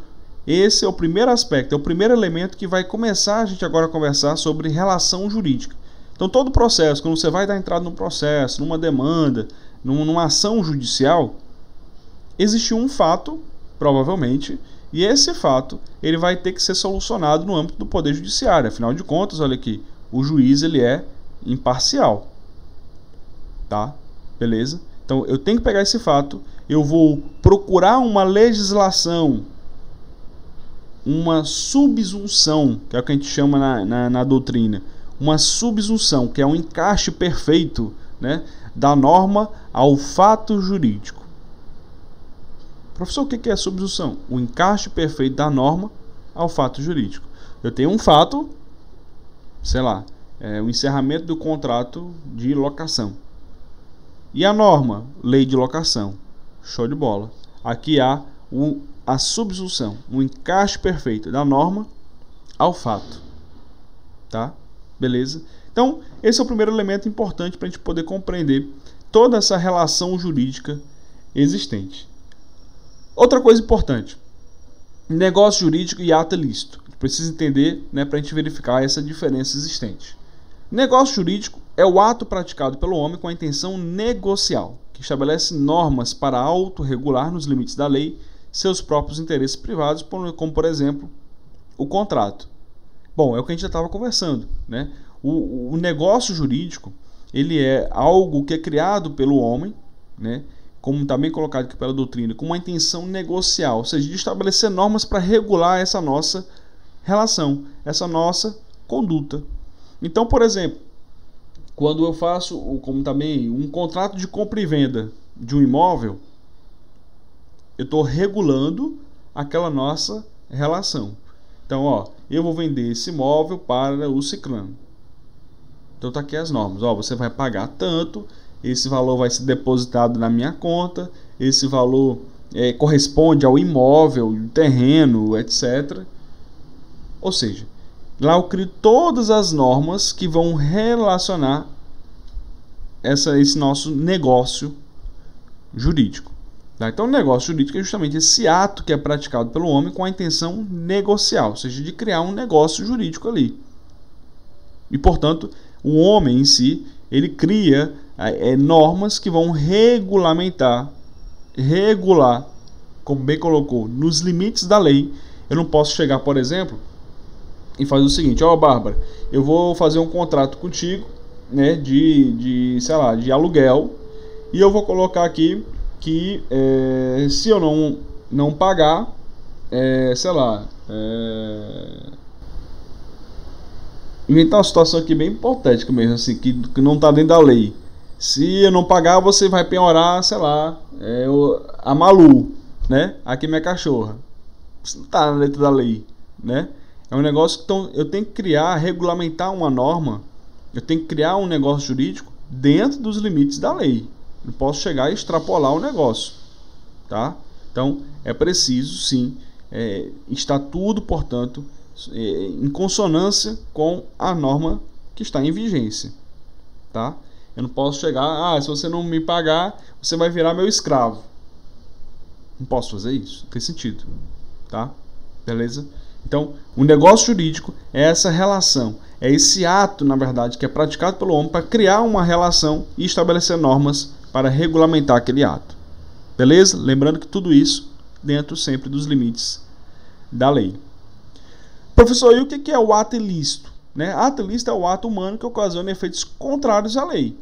esse é o primeiro aspecto, é o primeiro elemento que vai começar a gente agora a conversar sobre relação jurídica. Então, todo processo, quando você vai dar entrada num processo, numa demanda, numa ação judicial, existe um fato, provavelmente, E esse fato ele vai ter que ser solucionado no âmbito do Poder Judiciário. Afinal de contas, olha aqui, o juiz ele é imparcial. Tá? Beleza? Então eu tenho que pegar esse fato, eu vou procurar uma legislação, uma subsunção, que é o que a gente chama na doutrina, uma subsunção, que é um encaixe perfeito, né, da norma ao fato jurídico. Professor, o que é subsunção? O encaixe perfeito da norma ao fato jurídico. Eu tenho um fato, sei lá, o encerramento do contrato de locação. E a norma? Lei de locação. Show de bola. Aqui há a subsunção, um encaixe perfeito da norma ao fato. Tá? Beleza? Então, esse é o primeiro elemento importante para a gente poder compreender toda essa relação jurídica existente. Outra coisa importante: negócio jurídico e ato ilícito. A gente precisa entender, né, para a gente verificar essa diferença existente. Negócio jurídico é o ato praticado pelo homem com a intenção negocial, que estabelece normas para autorregular nos limites da lei seus próprios interesses privados, como por exemplo o contrato. Bom, é o que a gente já estava conversando, né? O negócio jurídico ele é algo que é criado pelo homem, né? Como também colocado aqui pela doutrina, com uma intenção negocial, ou seja, de estabelecer normas para regular essa nossa relação, essa nossa conduta. Então, por exemplo, quando eu faço, como também, um contrato de compra e venda de um imóvel, eu estou regulando aquela nossa relação. Então, ó, eu vou vender esse imóvel para o ciclano. Então, tá aqui as normas. Ó, você vai pagar tanto, esse valor vai ser depositado na minha conta, esse valor corresponde ao imóvel, terreno, etc. Ou seja, lá eu crio todas as normas que vão relacionar esse nosso negócio jurídico. Tá? Então, o negócio jurídico é justamente esse ato que é praticado pelo homem com a intenção negocial, ou seja, de criar um negócio jurídico ali. E, portanto, o homem em si, ele cria normas que vão regular, como bem colocou, nos limites da lei. Eu não posso chegar, por exemplo, e fazer o seguinte: ó, Bárbara, eu vou fazer um contrato contigo, né, de aluguel, e eu vou colocar aqui que se eu não pagar, inventar uma situação aqui bem hipotética mesmo, assim, que não está dentro da lei. Se eu não pagar, você vai penhorar, a Malu, né? Aqui minha cachorra. Isso não está na letra da lei, né? É um negócio que eu tenho que criar, regulamentar uma norma, eu tenho que criar um negócio jurídico dentro dos limites da lei. Não posso chegar e extrapolar o negócio, tá? Então, é preciso, sim, estar tudo, portanto, em consonância com a norma que está em vigência, tá? Eu não posso chegar, se você não me pagar, você vai virar meu escravo. Não posso fazer isso, não tem sentido, tá? Beleza? Então, o negócio jurídico é essa relação, é esse ato, na verdade, que é praticado pelo homem para criar uma relação e estabelecer normas para regulamentar aquele ato. Beleza? Lembrando que tudo isso dentro sempre dos limites da lei. Professor, e o que é o ato ilícito? Né? Ato ilícito é o ato humano que ocasiona efeitos contrários à lei,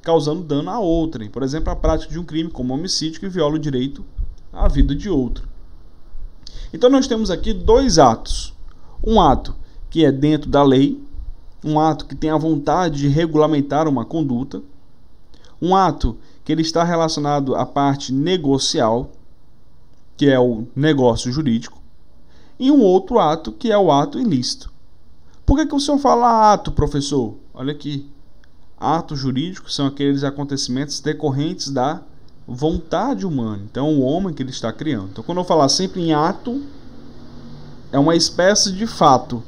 causando dano a outrem. Por exemplo, a prática de um crime como homicídio que viola o direito à vida de outro. Então nós temos aqui dois atos. Um ato que é dentro da lei, um ato que tem a vontade de regulamentar uma conduta, um ato que ele está relacionado à parte negocial, que é o negócio jurídico, e um outro ato que é o ato ilícito. Por que o senhor fala ato, professor? Olha aqui. Atos jurídicos são aqueles acontecimentos decorrentes da vontade humana. Então, o homem que ele está criando. Então, quando eu falar sempre em ato, é uma espécie de fato,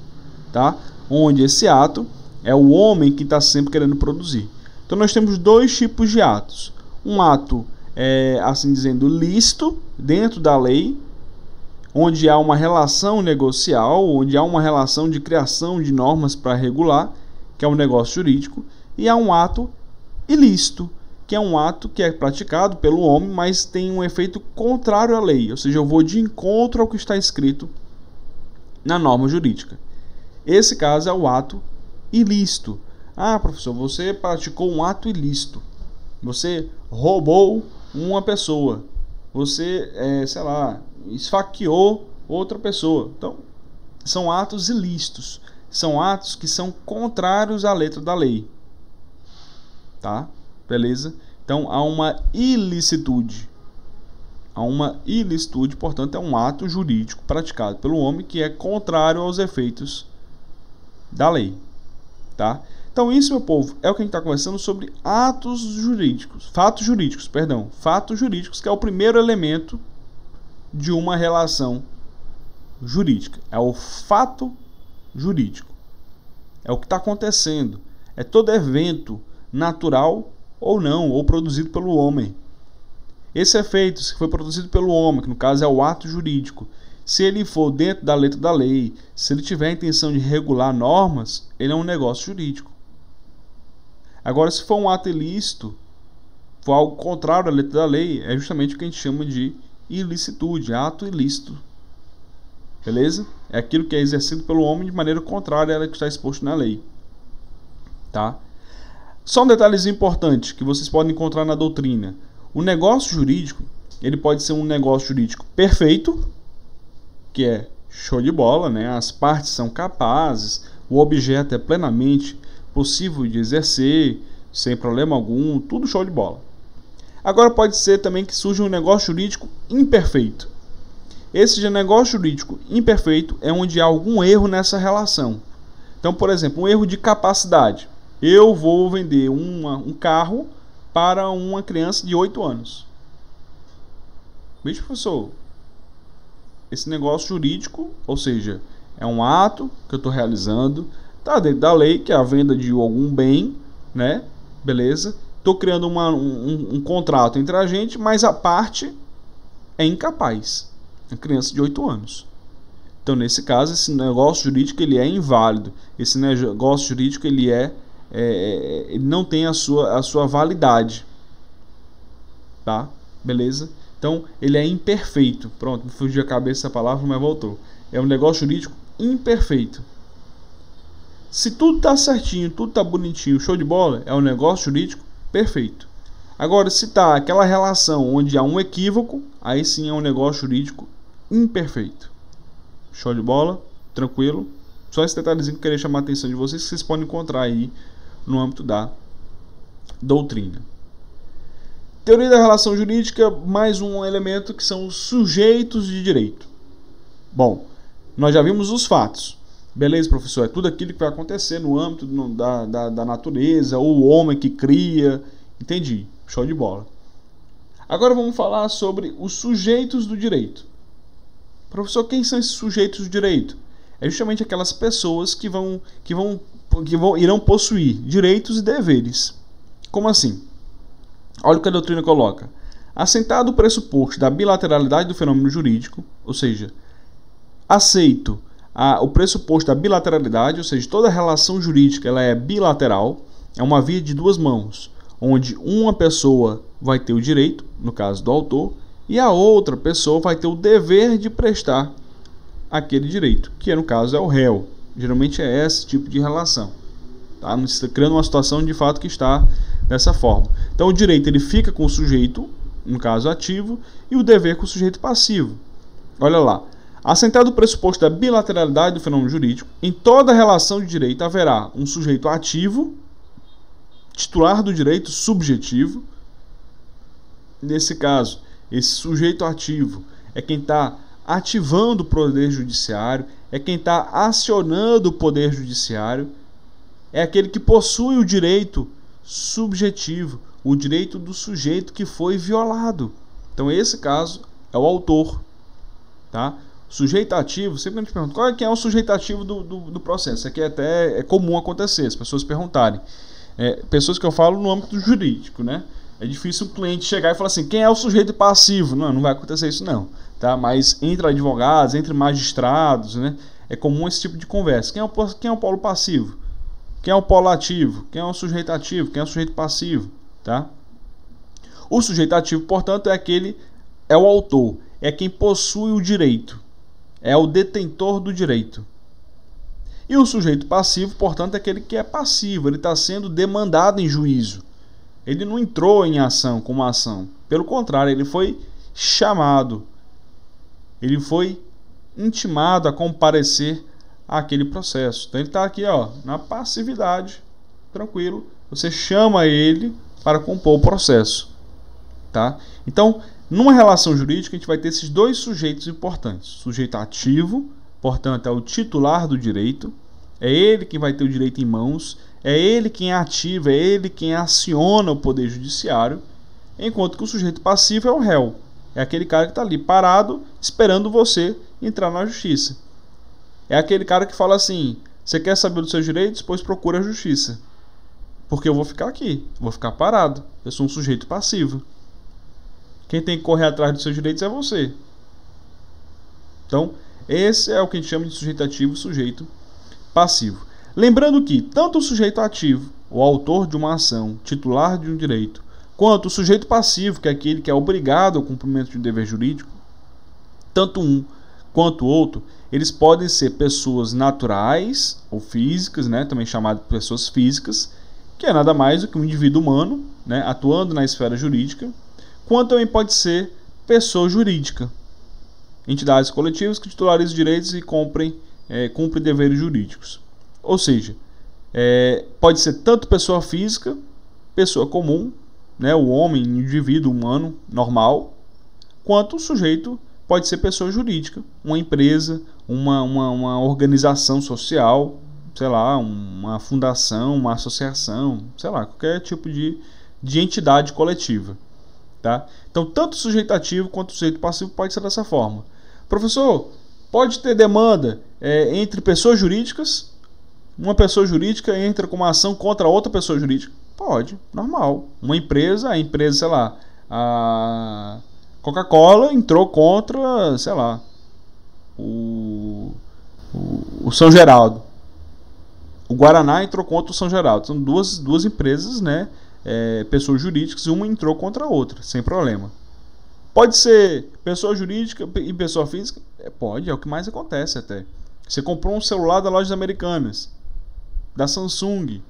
tá? Onde esse ato é o homem que está sempre querendo produzir. Então, nós temos dois tipos de atos. Um ato, assim dizendo, lícito, dentro da lei, onde há uma relação negocial, onde há uma relação de criação de normas para regular, que é um negócio jurídico, e há um ato ilícito, que é um ato que é praticado pelo homem, mas tem um efeito contrário à lei, ou seja, eu vou de encontro ao que está escrito na norma jurídica. Esse caso é o ato ilícito. Ah, professor, você praticou um ato ilícito. Você roubou uma pessoa. Você, sei lá, esfaqueou outra pessoa. Então, são atos ilícitos. São atos que são contrários à letra da lei. Tá? Beleza? Então, há uma ilicitude. Há uma ilicitude, portanto, é um ato jurídico praticado pelo homem que é contrário aos efeitos da lei. Tá? Então, isso, meu povo, é o que a gente está conversando sobre fatos jurídicos, que é o primeiro elemento de uma relação jurídica. É o fato jurídico. É o que está acontecendo. É todo evento natural ou não, ou produzido pelo homem. Esse efeito, se foi produzido pelo homem, que no caso é o ato jurídico, se ele for dentro da letra da lei, se ele tiver a intenção de regular normas, ele é um negócio jurídico. Agora, se for um ato ilícito, for algo contrário à letra da lei, é justamente o que a gente chama de ilicitude, ato ilícito. Beleza? É aquilo que é exercido pelo homem de maneira contrária à que está exposto na lei. Tá? Só um detalhezinho importante que vocês podem encontrar na doutrina. O negócio jurídico, ele pode ser um negócio jurídico perfeito, que é show de bola, né? As partes são capazes, o objeto é plenamente possível de exercer, sem problema algum, tudo show de bola. Agora pode ser também que surja um negócio jurídico imperfeito. Esse negócio jurídico imperfeito é onde há algum erro nessa relação. Então, por exemplo, um erro de capacidade. Eu vou vender um carro para uma criança de 8 anos. Veja, professor, esse negócio jurídico, ou seja, é um ato que eu estou realizando, está dentro da lei, que é a venda de algum bem, né? Beleza? Estou criando um contrato entre a gente, mas a parte é incapaz. É criança de 8 anos. Então, nesse caso, esse negócio jurídico ele é inválido. Esse negócio jurídico ele ele não tem a sua validade. Tá? Beleza? Então, ele é imperfeito. Pronto, me fugiu a cabeça essa palavra, mas voltou. É um negócio jurídico imperfeito. Se tudo está certinho, tudo está bonitinho, show de bola, é um negócio jurídico perfeito. Agora, se está aquela relação onde há um equívoco, aí sim é um negócio jurídico imperfeito. Show de bola? Tranquilo? Só esse detalhezinho que eu queria chamar a atenção de vocês, que vocês podem encontrar aí no âmbito da doutrina. Teoria da relação jurídica, mais um elemento que são os sujeitos de direito. Bom, nós já vimos os fatos. Beleza, professor? É tudo aquilo que vai acontecer no âmbito da natureza, ou o homem que cria. Entendi. Show de bola. Agora vamos falar sobre os sujeitos do direito. Professor, quem são esses sujeitos do direito? É justamente aquelas pessoas que irão possuir direitos e deveres. Como assim? Olha o que a doutrina coloca. Assentado o pressuposto da bilateralidade do fenômeno jurídico, ou seja, aceito o pressuposto da bilateralidade, ou seja, toda relação jurídica ela é bilateral, é uma via de duas mãos, onde uma pessoa vai ter o direito, no caso do autor, e a outra pessoa vai ter o dever de prestar aquele direito, que no caso é o réu. Geralmente é esse tipo de relação. Tá? Criando uma situação de fato que está dessa forma. Então o direito ele fica com o sujeito, no caso ativo, e o dever com o sujeito passivo. Olha lá. Assentado o pressuposto da bilateralidade do fenômeno jurídico, em toda relação de direito haverá um sujeito ativo, titular do direito subjetivo. Nesse caso, esse sujeito ativo é quem está ativando o poder judiciário, é quem está acionando o poder judiciário, é aquele que possui o direito subjetivo, o direito do sujeito que foi violado. Então, esse caso é o autor. Tá? Sujeito ativo, sempre a gente pergunta qual é o sujeito ativo do processo. Isso aqui até é comum acontecer, as pessoas perguntarem. Pessoas que eu falo no âmbito jurídico, né? É difícil um cliente chegar e falar assim, quem é o sujeito passivo? Não vai acontecer isso não. Tá? Mas entre advogados, entre magistrados, né? É comum esse tipo de conversa. Quem é o polo passivo? Quem é o polo ativo? Quem é o sujeito ativo? Quem é o sujeito passivo? Tá? O sujeito ativo, portanto, é o autor, é quem possui o direito, é o detentor do direito. E o sujeito passivo, portanto, é aquele que é passivo, ele está sendo demandado em juízo. Ele não entrou em ação com uma ação. Pelo contrário, ele foi chamado, ele foi intimado a comparecer àquele processo. Então ele está aqui, ó, na passividade, tranquilo. Você chama ele para compor o processo, tá? Então, numa relação jurídica, a gente vai ter esses dois sujeitos importantes. Sujeito ativo, portanto, é o titular do direito, é ele quem vai ter o direito em mãos, é ele quem ativa, é ele quem aciona o poder judiciário, enquanto que o sujeito passivo é o réu, é aquele cara que está ali parado, esperando você entrar na justiça. É aquele cara que fala assim: você quer saber dos seus direitos? Pois procura a justiça, porque eu vou ficar aqui, vou ficar parado, eu sou um sujeito passivo. Quem tem que correr atrás dos seus direitos é você. Então, esse é o que a gente chama de sujeito ativo e sujeito passivo. Lembrando que tanto o sujeito ativo, o autor de uma ação, titular de um direito, quanto o sujeito passivo, que é aquele que é obrigado ao cumprimento de um dever jurídico, tanto um quanto o outro, eles podem ser pessoas naturais ou físicas, né, também chamado de pessoas físicas, que é nada mais do que um indivíduo humano, né, atuando na esfera jurídica, quanto também pode ser pessoa jurídica, entidades coletivas que titularizam direitos e cumprem deveres jurídicos. Ou seja, pode ser tanto pessoa física, pessoa comum, né, o homem, indivíduo humano normal, quanto o sujeito pode ser pessoa jurídica, uma empresa, uma organização social, sei lá, uma fundação, uma associação, sei lá, qualquer tipo de entidade coletiva. Tá? Então, tanto o sujeito ativo quanto o sujeito passivo pode ser dessa forma. Professor, pode ter demanda entre pessoas jurídicas? Uma pessoa jurídica entra com uma ação contra outra pessoa jurídica? Pode, normal. Uma empresa, sei lá, a Coca-Cola entrou contra, sei lá, o São Geraldo. O Guaraná entrou contra o São Geraldo. São duas empresas, né? Pessoas jurídicas, uma entrou contra a outra, sem problema. Pode ser pessoa jurídica e pessoa física? Pode, é o que mais acontece até. Você comprou um celular da Lojas Americanas, da Samsung.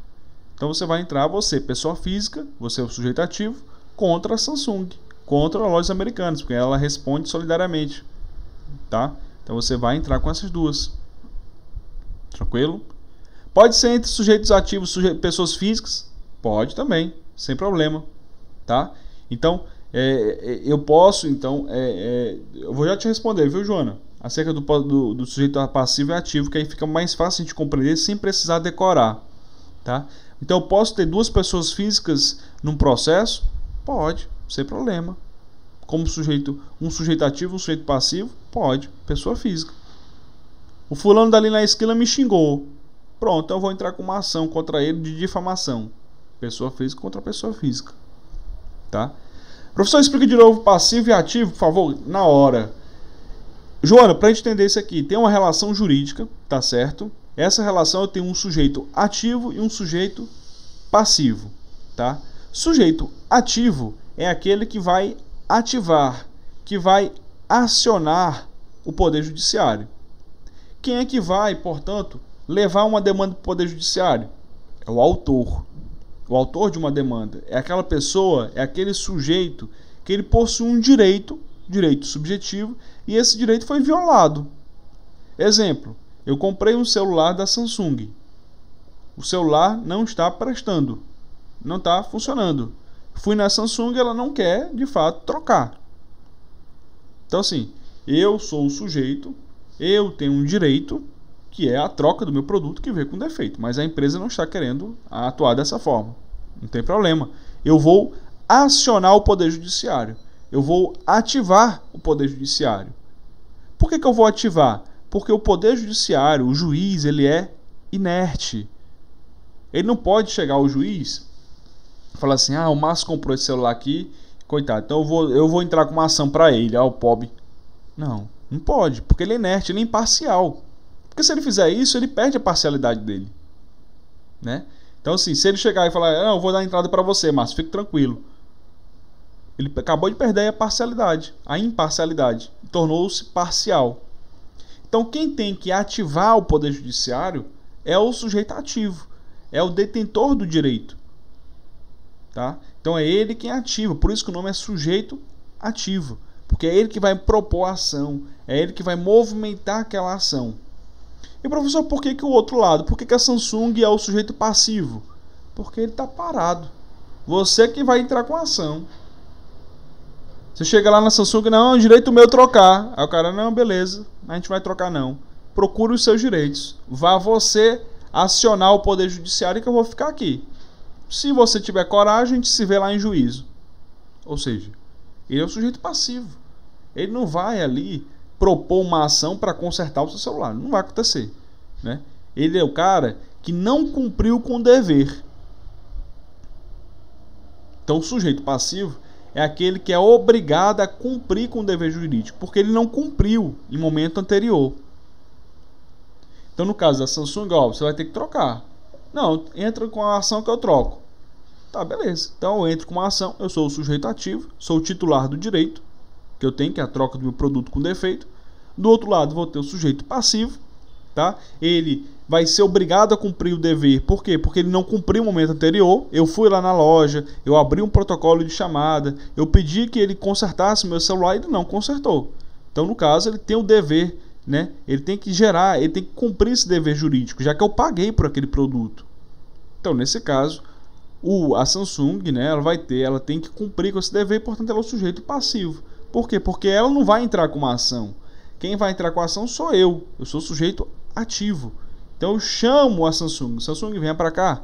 Então você vai entrar, você, pessoa física, você é o sujeito ativo, contra a Samsung, contra a Lojas Americanas, porque ela responde solidariamente. Tá? Então você vai entrar com essas duas. Tranquilo? Pode ser entre sujeitos ativos e pessoas físicas? Pode também, sem problema. Tá? Então, eu posso, então, eu vou já te responder, viu, Joana? Acerca do sujeito passivo e ativo, que aí fica mais fácil de compreender sem precisar decorar. Tá? Então, eu posso ter duas pessoas físicas num processo? Pode, sem problema. Como um sujeito ativo, um sujeito passivo? Pode, pessoa física. O fulano dali na esquina me xingou. Pronto, então eu vou entrar com uma ação contra ele de difamação. Pessoa física contra pessoa física. Tá? Professor, explica de novo passivo e ativo, por favor, na hora. Joana, para a gente entender isso aqui, tem uma relação jurídica, tá certo? Essa relação eu tenho um sujeito ativo e um sujeito passivo, tá? Sujeito ativo é aquele que vai ativar, que vai acionar o Poder Judiciário. Quem é que vai, portanto, levar uma demanda para o Poder Judiciário? É o autor. O autor de uma demanda é aquela pessoa, é aquele sujeito que ele possui um direito subjetivo, e esse direito foi violado. Exemplo, eu comprei um celular da Samsung. O celular não está prestando, não está funcionando. Fui na Samsung, ela não quer, de fato, trocar. Então, assim, eu sou o sujeito, eu tenho um direito, que é a troca do meu produto que veio com defeito, mas a empresa não está querendo atuar dessa forma. Não tem problema. Eu vou acionar o Poder Judiciário. Eu vou ativar o Poder Judiciário. Por que eu vou ativar? Porque o Poder Judiciário, o juiz, ele é inerte. Ele não pode chegar ao juiz e falar assim: o Márcio comprou esse celular aqui, coitado, então eu vou entrar com uma ação para ele, o pobre. Não pode, porque ele é inerte, ele é imparcial. Porque se ele fizer isso, ele perde a parcialidade dele. Né? Então, assim, se ele chegar e falar: eu vou dar entrada para você, Márcio, fique tranquilo. Ele acabou de perder a parcialidade, a imparcialidade, tornou-se parcial. Então quem tem que ativar o poder judiciário é o sujeito ativo, é o detentor do direito, tá? Então é ele quem ativa, por isso que o nome é sujeito ativo, porque é ele que vai propor a ação, é ele que vai movimentar aquela ação. E professor, por que o outro lado? Por que a Samsung é o sujeito passivo? Porque ele está parado. Você que vai entrar com a ação. Você chega lá na Samsung, não, é direito meu trocar. Aí o cara, não, beleza, a gente vai trocar não. Procure os seus direitos. Vá você acionar o poder judiciário que eu vou ficar aqui. Se você tiver coragem, a gente se vê lá em juízo. Ou seja, ele é o sujeito passivo. Ele não vai ali propor uma ação para consertar o seu celular. Não vai acontecer, né? Ele é o cara que não cumpriu com o dever. Então o sujeito passivo é aquele que é obrigado a cumprir com o dever jurídico, porque ele não cumpriu em momento anterior. Então no caso da Samsung, ó, você vai ter que trocar. Não, entra com a ação que eu troco. Tá, beleza. Então eu entro com uma ação, eu sou o sujeito ativo, sou o titular do direito, que eu tenho, que é a troca do meu produto com defeito. Do outro lado vou ter o sujeito passivo, tá? Ele vai ser obrigado a cumprir o dever. Por quê? Porque ele não cumpriu o momento anterior. Eu fui lá na loja, eu abri um protocolo de chamada, eu pedi que ele consertasse meu celular e ele não consertou. Então no caso ele tem o dever, né? Ele tem que gerar, ele tem que cumprir esse dever jurídico, já que eu paguei por aquele produto. Então nesse caso a Samsung, né, ela tem que cumprir com esse dever, portanto ela é o sujeito passivo. Por quê? Porque ela não vai entrar com uma ação. Quem vai entrar com a ação sou eu sou o sujeito ativo. Então eu chamo a Samsung, Samsung, venha para cá,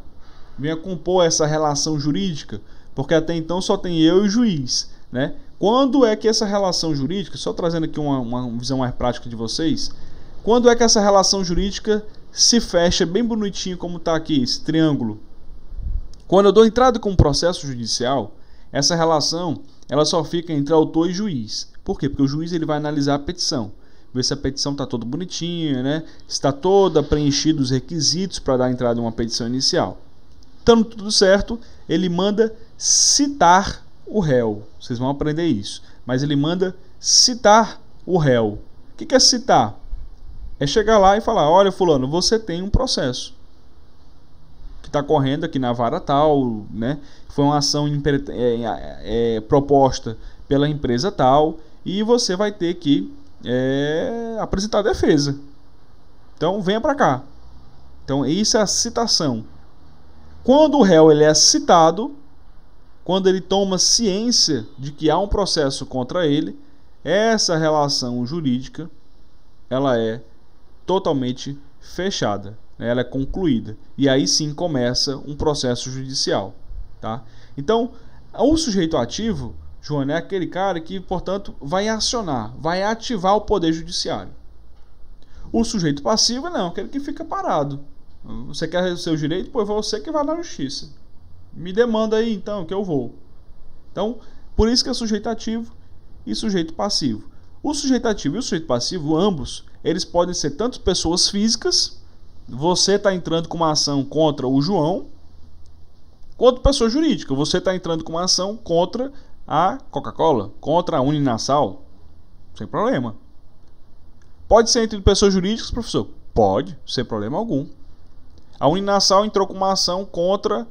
venha compor essa relação jurídica, porque até então só tem eu e o juiz, né? Quando é que essa relação jurídica, só trazendo aqui uma visão mais prática de vocês, quando é que essa relação jurídica se fecha bem bonitinho como está aqui, esse triângulo? Quando eu dou entrada com um processo judicial, essa relação ela só fica entre autor e juiz. Por quê? Porque o juiz ele vai analisar a petição, ver se a petição está toda bonitinha, né? Está toda preenchida os requisitos para dar entrada em uma petição inicial. Estando tudo certo, ele manda citar o réu. Vocês vão aprender isso. Mas ele manda citar o réu. O que é citar? É chegar lá e falar, olha fulano, você tem um processo que está correndo aqui na vara tal, né? Foi uma ação proposta pela empresa tal e você vai ter que apresentar a defesa. Então venha para cá. Então isso é a citação. Quando o réu ele é citado, quando ele toma ciência de que há um processo contra ele, essa relação jurídica ela é totalmente fechada, né? Ela é concluída e aí sim começa um processo judicial, tá? Então o sujeito ativo, Joana, é aquele cara que, portanto, vai acionar, vai ativar o poder judiciário. O sujeito passivo não, aquele que fica parado. Você quer o seu direito? Pois você que vai na justiça. Me demanda aí então que eu vou. Então, por isso que é sujeito ativo e sujeito passivo. O sujeito ativo e o sujeito passivo, ambos, eles podem ser tanto pessoas físicas, você está entrando com uma ação contra o João, quanto pessoa jurídica, você está entrando com uma ação contra a Coca-Cola, contra a Uninasal, sem problema. Pode ser entre pessoas jurídicas, professor? Pode, sem problema algum. A Uninasal entrou com uma ação contra,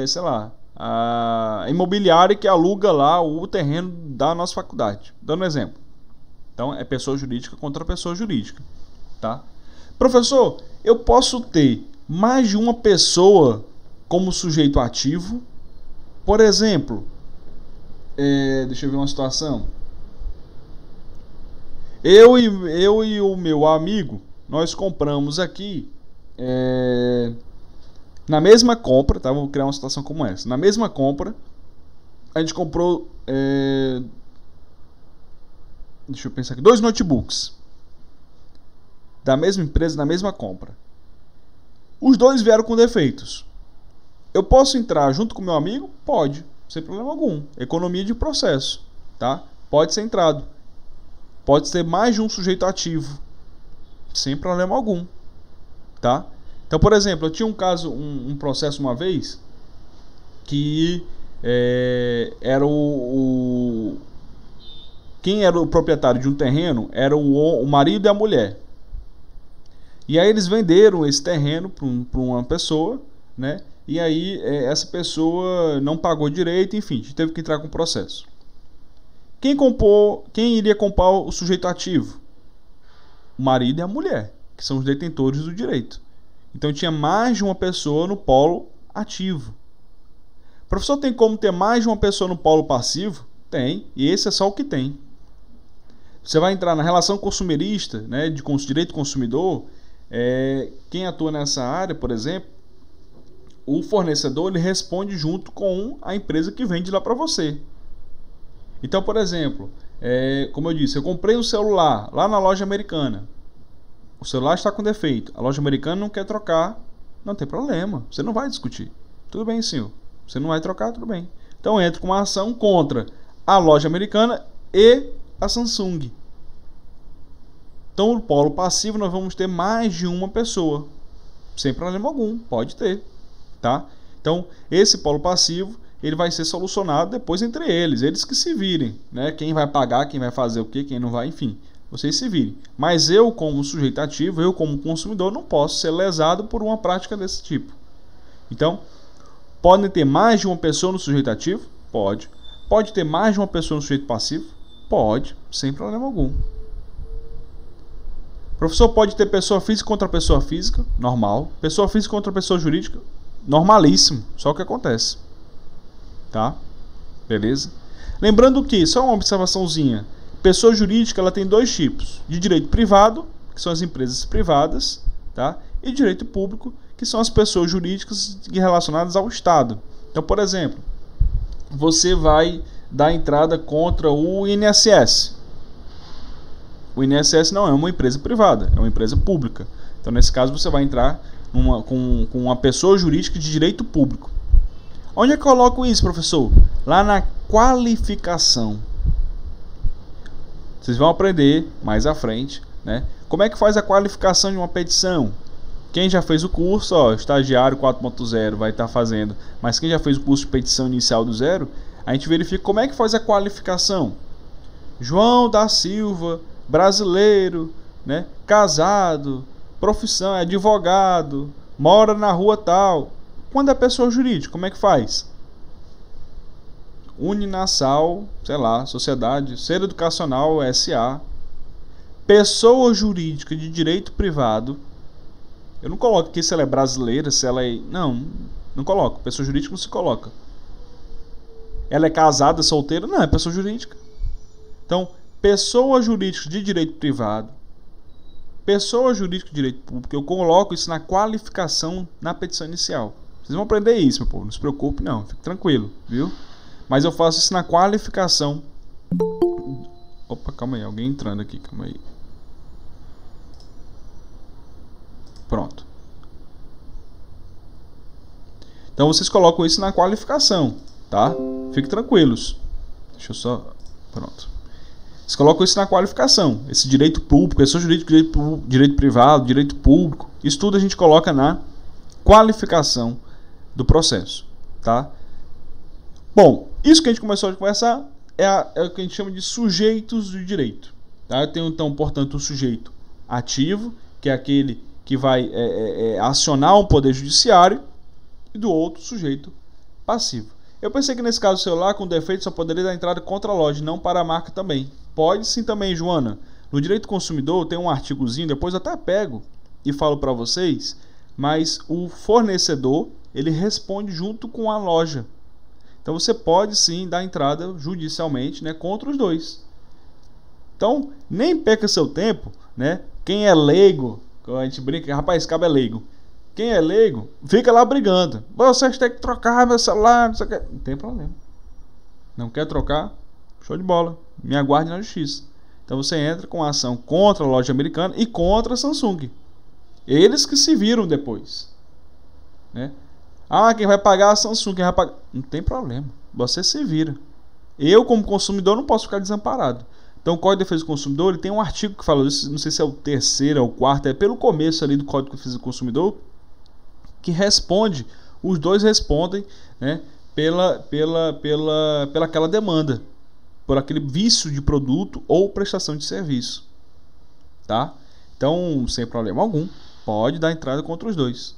sei lá, a imobiliária que aluga lá o terreno da nossa faculdade. Dando um exemplo. Então, é pessoa jurídica contra pessoa jurídica, tá? Professor, eu posso ter mais de uma pessoa como sujeito ativo? Por exemplo, deixa eu ver uma situação. Eu e o meu amigo, nós compramos aqui na mesma compra, tá? Vou criar uma situação como essa. Na mesma compra, a gente comprou, deixa eu pensar aqui, 2 notebooks da mesma empresa, na mesma compra. Os dois vieram com defeitos. Eu posso entrar junto com meu amigo? Pode, sem problema algum. Economia de processo, tá? Pode ser entrado. Pode ser mais de um sujeito ativo, sem problema algum, tá? Então, por exemplo, eu tinha um caso, um processo uma vez que era quem era o proprietário de um terreno era o marido e a mulher. E aí eles venderam esse terreno para uma pessoa, né? E aí essa pessoa não pagou direito, enfim, teve que entrar com o processo. Quem iria comprar o sujeito ativo? O marido e a mulher, que são os detentores do direito. Então tinha mais de uma pessoa no polo ativo. Professor, tem como ter mais de uma pessoa no polo passivo? Tem, e esse é só o que tem. Você vai entrar na relação consumerista, né, de direito consumidor. Quem atua nessa área, por exemplo, o fornecedor ele responde junto com a empresa que vende lá para você. Então, por exemplo, como eu disse, eu comprei um celular lá na loja americana. O celular está com defeito. A loja americana não quer trocar. Não tem problema. Você não vai discutir. Tudo bem, senhor. Você não vai trocar, tudo bem. Então, entra com uma ação contra a loja americana e a Samsung. Então, no polo passivo, nós vamos ter mais de uma pessoa. Sem problema algum. Pode ter. Tá? Então, esse polo passivo ele vai ser solucionado depois entre eles que se virem, né? Quem vai pagar, quem vai fazer o que, quem não vai, enfim, vocês se virem. Mas eu, como sujeito ativo, eu como consumidor, não posso ser lesado por uma prática desse tipo. Então, podem ter mais de uma pessoa no sujeito ativo? Pode. Pode ter mais de uma pessoa no sujeito passivo? Pode, sem problema algum. Professor, pode ter pessoa física contra pessoa física? Normal. Pessoa física contra pessoa jurídica? Normalíssimo, só o que acontece. Tá? Beleza? Lembrando que, só uma observaçãozinha, pessoa jurídica ela tem dois tipos, de direito privado, que são as empresas privadas, tá? E direito público, que são as pessoas jurídicas relacionadas ao Estado. Então, por exemplo, você vai dar entrada contra o INSS. O INSS não é uma empresa privada, é uma empresa pública. Então, nesse caso, você vai entrar com uma pessoa jurídica de direito público. Onde é que eu coloco isso, professor? Lá na qualificação. Vocês vão aprender mais à frente, né? Como é que faz a qualificação de uma petição? Quem já fez o curso, estagiário 4.0 vai estar fazendo. Mas quem já fez o curso de petição inicial do zero, a gente verifica como é que faz a qualificação. João da Silva, brasileiro, né? Casado, profissão, é advogado, mora na rua tal. Quando é pessoa jurídica, como é que faz? Uninasal, sei lá, Sociedade Ser Educacional SA. Pessoa jurídica de direito privado. Eu não coloco aqui se ela é brasileira, se ela é... Não coloco. Pessoa jurídica não se coloca. Ela é casada, solteira? Não, é pessoa jurídica. Então, pessoa jurídica de direito privado, pessoa jurídica de direito público, eu coloco isso na qualificação na petição inicial. Vocês vão aprender isso, meu povo. Não se preocupe, não. Fique tranquilo, viu? Mas eu faço isso na qualificação. Opa, calma aí. Alguém entrando aqui. Calma aí. Pronto. Então, vocês colocam isso na qualificação, tá? Fiquem tranquilos. Deixa eu só... Pronto. Vocês colocam isso na qualificação. Esse direito público, pessoa jurídica, direito privado, direito público. Isso tudo a gente coloca na qualificação do processo, tá? Bom, isso que a gente começou a conversar é o que a gente chama de sujeitos do direito, tá? Eu tenho então, portanto, o sujeito ativo, que é aquele que vai acionar um poder judiciário, e do outro sujeito passivo. Eu pensei que nesse caso o celular com defeito só poderia dar entrada contra a loja, não para a marca também. Pode sim também, Joana. No direito consumidor tem um artigozinho, depois eu até pego e falo para vocês, mas o fornecedor ele responde junto com a loja. Então você pode sim dar entrada judicialmente, né, contra os dois. Então nem perca seu tempo, né? Quem é leigo, a gente brinca, rapaz, esse cabo é leigo. Quem é leigo fica lá brigando. Vocês têm que trocar meu celular, não tem problema. Não quer trocar? Show de bola. Me aguarde na justiça. Então você entra com a ação contra a loja americana e contra a Samsung. Eles que se viram depois, né? Quem vai pagar a Samsung, quem vai pagar... Não tem problema, você se vira. Eu, como consumidor, não posso ficar desamparado. Então o Código de Defesa do Consumidor ele tem um artigo que fala isso, não sei se é o terceiro ou o quarto, é pelo começo ali do Código de Defesa do Consumidor, que responde, os dois respondem, né, pela aquela demanda, por aquele vício de produto ou prestação de serviço, tá? Então, sem problema algum, pode dar entrada contra os dois,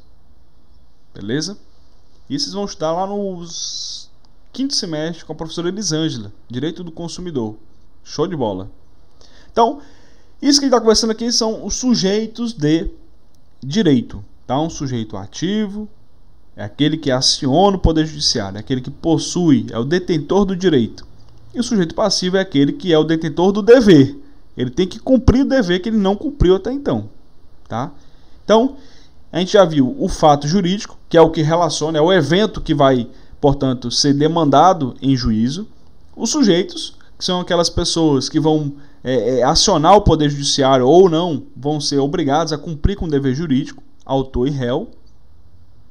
beleza? Isso vocês vão estudar lá no quinto semestre com a professora Elisângela, Direito do Consumidor. Show de bola. Então, isso que a gente está conversando aqui são os sujeitos de direito, tá? Um sujeito ativo é aquele que aciona o Poder Judiciário, é aquele que possui, é o detentor do direito. E o sujeito passivo é aquele que é o detentor do dever. Ele tem que cumprir o dever que ele não cumpriu até então, tá? Então, a gente já viu o fato jurídico, que é o que relaciona, é o evento que vai, portanto, ser demandado em juízo. Os sujeitos, que são aquelas pessoas que vão acionar o Poder Judiciário ou não, vão ser obrigados a cumprir com o dever jurídico, autor e réu,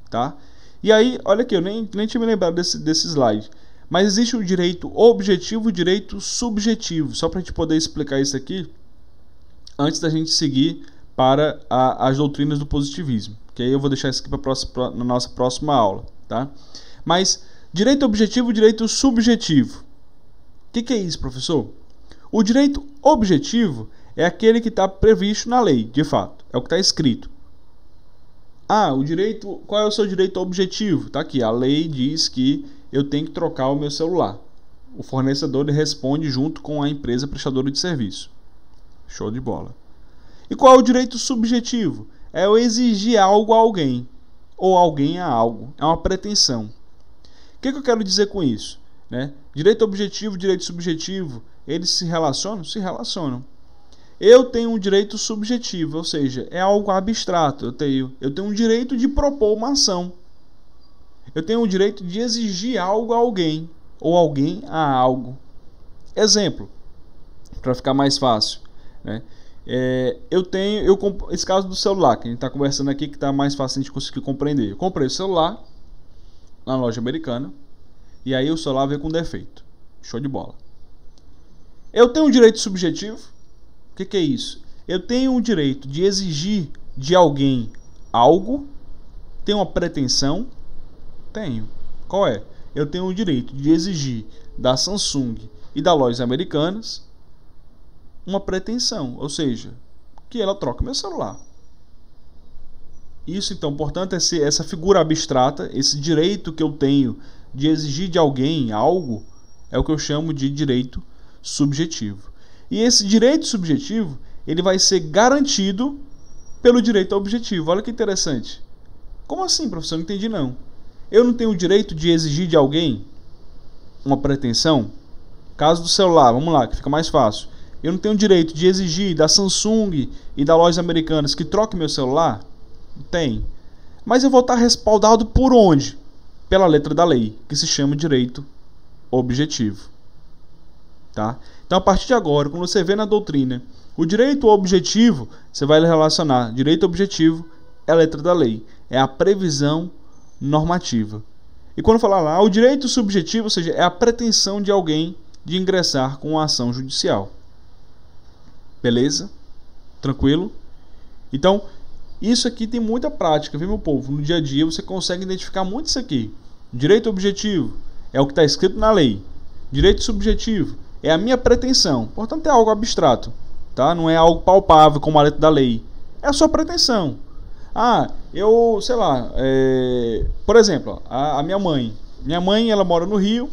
tá? E aí, olha aqui, eu nem tinha me lembrado desse slide. Mas existe o direito objetivo e o direito subjetivo. Só para a gente poder explicar isso aqui, antes da gente seguir para as doutrinas do positivismo. Que aí eu vou deixar isso aqui na nossa próxima aula, tá? Mas direito objetivo e direito subjetivo. O que é isso, professor? O direito objetivo é aquele que está previsto na lei, de fato. É o que está escrito. Qual é o seu direito objetivo? Tá aqui, a lei diz que eu tenho que trocar o meu celular. O fornecedor responde junto com a empresa prestadora de serviço. Show de bola. E qual é o direito subjetivo? É eu exigir algo a alguém, ou alguém a algo. É uma pretensão. O que eu quero dizer com isso? Né? Direito objetivo e direito subjetivo, eles se relacionam? Se relacionam. Eu tenho um direito subjetivo, ou seja, é algo abstrato. Eu tenho um direito de propor uma ação. Eu tenho o direito de exigir algo a alguém, ou alguém a algo. Exemplo, para ficar mais fácil, né? Esse caso do celular, que a gente está conversando aqui, que está mais fácil a gente conseguir compreender. Eu comprei o celular na loja americana, e aí o celular veio com defeito. Show de bola. Eu tenho um direito subjetivo. O que é isso? Eu tenho o direito de exigir de alguém algo. Tenho uma pretensão? Tenho. Qual é? Eu tenho o direito de exigir da Samsung e das lojas americanas uma pretensão, ou seja, que ela troque meu celular. Isso, então, portanto, essa figura abstrata, esse direito que eu tenho de exigir de alguém algo, é o que eu chamo de direito subjetivo. E esse direito subjetivo, ele vai ser garantido pelo direito objetivo. Olha que interessante. Como assim, professor? Não entendi, não. Eu não tenho o direito de exigir de alguém uma pretensão? Caso do celular, vamos lá, que fica mais fácil. Eu não tenho o direito de exigir da Samsung e das lojas americanas que troque meu celular? Tem. Mas eu vou estar respaldado por onde? Pela letra da lei, que se chama direito objetivo. Tá? Então, a partir de agora, quando você vê na doutrina o direito objetivo, você vai relacionar direito objetivo é a letra da lei, é a previsão normativa. E quando falar lá, o direito subjetivo, ou seja, é a pretensão de alguém de ingressar com uma ação judicial. Beleza? Tranquilo? Então, isso aqui tem muita prática, viu, meu povo? No dia a dia você consegue identificar muito isso aqui. Direito objetivo é o que está escrito na lei. Direito subjetivo é a minha pretensão. Portanto, é algo abstrato, tá? Não é algo palpável como a letra da lei. É a sua pretensão. Sei lá, por exemplo, a minha mãe. Minha mãe, ela mora no Rio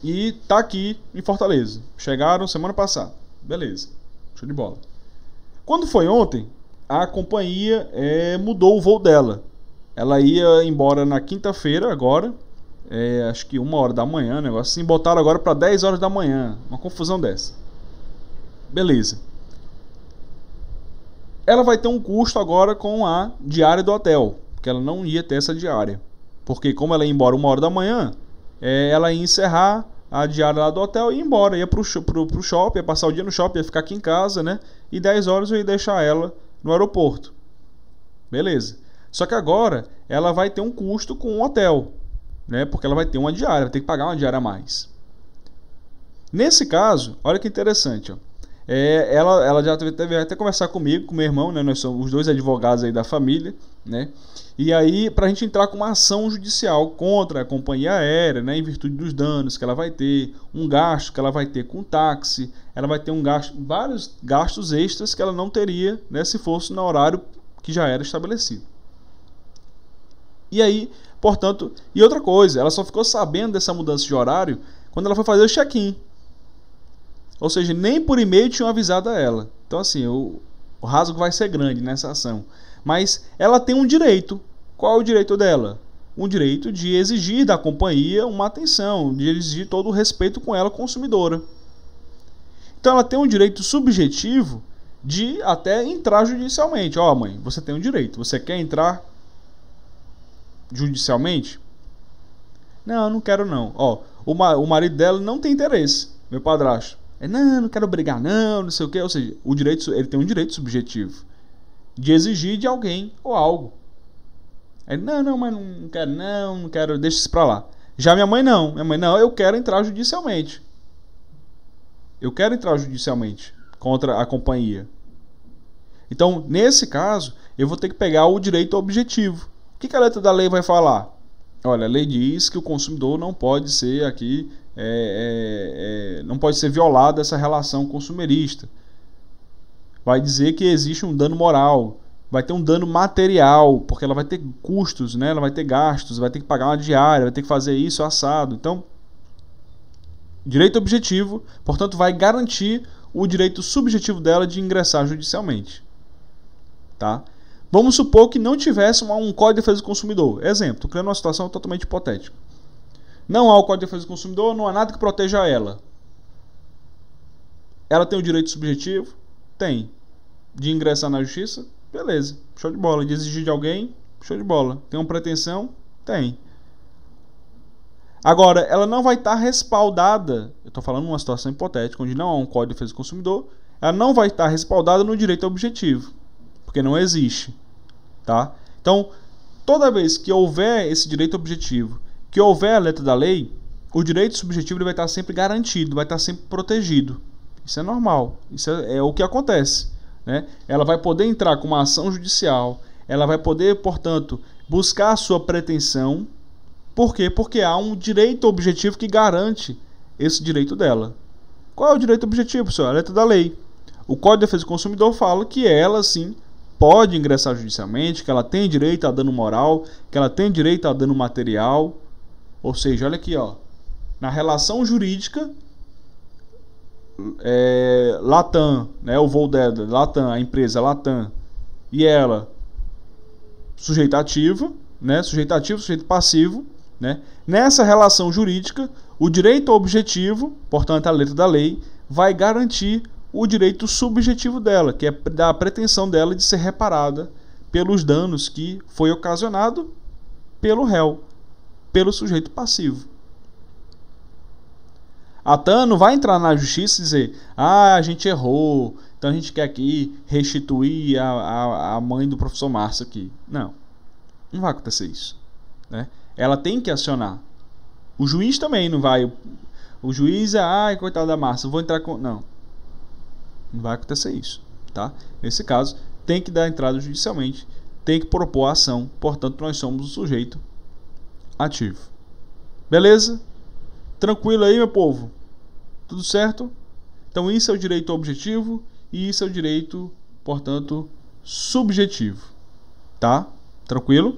e tá aqui em Fortaleza. Chegaram semana passada. Beleza. Show de bola. Quando foi ontem, a companhia mudou o voo dela. Ela ia embora na quinta-feira agora, acho que 1h da manhã, negócio assim, botaram agora para 10 horas da manhã, uma confusão dessa. Beleza. Ela vai ter um custo agora com a diária do hotel, porque ela não ia ter essa diária. Porque como ela ia embora 1h da manhã, ela ia encerrar a diária lá do hotel e ir embora, ia pro shopping, ia passar o dia no shopping, ia ficar aqui em casa, né? E 10 horas eu ia deixar ela no aeroporto. Beleza. Só que agora ela vai ter um custo com o hotel, né? Porque ela vai ter uma diária, vai ter que pagar uma diária a mais. Nesse caso, olha que interessante, ó. ela já teve até conversar comigo, com meu irmão, né? Nós somos os dois advogados aí da família, né? E aí, para a gente entrar com uma ação judicial contra a companhia aérea, né? Em virtude dos danos que ela vai ter, um gasto que ela vai ter com táxi, ela vai ter vários gastos extras que ela não teria, né? Se fosse no horário que já era estabelecido. E aí, portanto, e outra coisa, ela só ficou sabendo dessa mudança de horário quando ela foi fazer o check-in. Ou seja, nem por e-mail tinham avisado a ela. Então, assim, o rasgo vai ser grande nessa ação. Mas ela tem um direito. Qual é o direito dela? Um direito de exigir da companhia uma atenção, de exigir todo o respeito com ela, consumidora. Então, ela tem um direito subjetivo de até entrar judicialmente. Ó, mãe, você tem um direito. Você quer entrar judicialmente? Não, não quero não. Ó, o marido dela não tem interesse, meu padrasto. Não quero brigar não sei o que. Ou seja, ele tem um direito subjetivo de exigir de alguém ou algo. Não, mas não quero, deixa isso pra lá. Já minha mãe não, eu quero entrar judicialmente. Eu quero entrar judicialmente contra a companhia. Então, nesse caso, eu vou ter que pegar o direito objetivo. O que a letra da lei vai falar? Olha, a lei diz que o consumidor não pode ser aqui, não pode ser violada essa relação consumerista. Vai dizer que existe um dano moral, vai ter um dano material, porque ela vai ter custos, né? Ela vai ter gastos, vai ter que pagar uma diária, vai ter que fazer isso assado. Então, direito objetivo, portanto, vai garantir o direito subjetivo dela de ingressar judicialmente. Tá? Vamos supor que não tivesse um Código de Defesa do Consumidor. Exemplo, estou criando uma situação totalmente hipotética. Não há o Código de Defesa do Consumidor, não há nada que proteja ela. Ela tem o direito subjetivo? Tem. De ingressar na justiça? Beleza, show de bola. De exigir de alguém? Show de bola. Tem uma pretensão? Tem. Agora, ela não vai estar respaldada, eu estou falando de uma situação hipotética, onde não há um Código de Defesa do Consumidor, ela não vai estar respaldada no direito objetivo, porque não existe. Tá? Então, toda vez que houver esse direito objetivo, que houver a letra da lei, o direito subjetivo ele vai estar sempre garantido, vai estar sempre protegido. Isso é normal, isso é o que acontece. Né? Ela vai poder entrar com uma ação judicial, ela vai poder, portanto, buscar a sua pretensão. Por quê? Porque há um direito objetivo que garante esse direito dela. Qual é o direito objetivo, pessoal? A letra da lei. O Código de Defesa do Consumidor fala que ela, sim, pode ingressar judicialmente, que ela tem direito a dano moral, que ela tem direito a dano material. Ou seja, olha aqui, ó, na relação jurídica, Latam, né, o voo dela, Latam, a empresa Latam, e ela, sujeito ativo, né, sujeito ativo, sujeito passivo, né, nessa relação jurídica, o direito objetivo, portanto a letra da lei, vai garantir o direito subjetivo dela, que é da pretensão dela de ser reparada pelos danos que foi ocasionado pelo réu, pelo sujeito passivo. A TAM não vai entrar na justiça e dizer: a gente errou, então a gente quer aqui restituir a mãe do professor Márcio aqui. Não vai acontecer isso, né? Ela tem que acionar. O juiz também não vai. O juiz coitado da Márcia, vou entrar com... Não vai acontecer isso, tá? Nesse caso, tem que dar entrada judicialmente, tem que propor a ação, portanto nós somos o sujeito ativo. Beleza? Tranquilo aí, meu povo? Tudo certo? Então isso é o direito objetivo e isso é o direito, portanto, subjetivo. Tá? Tranquilo?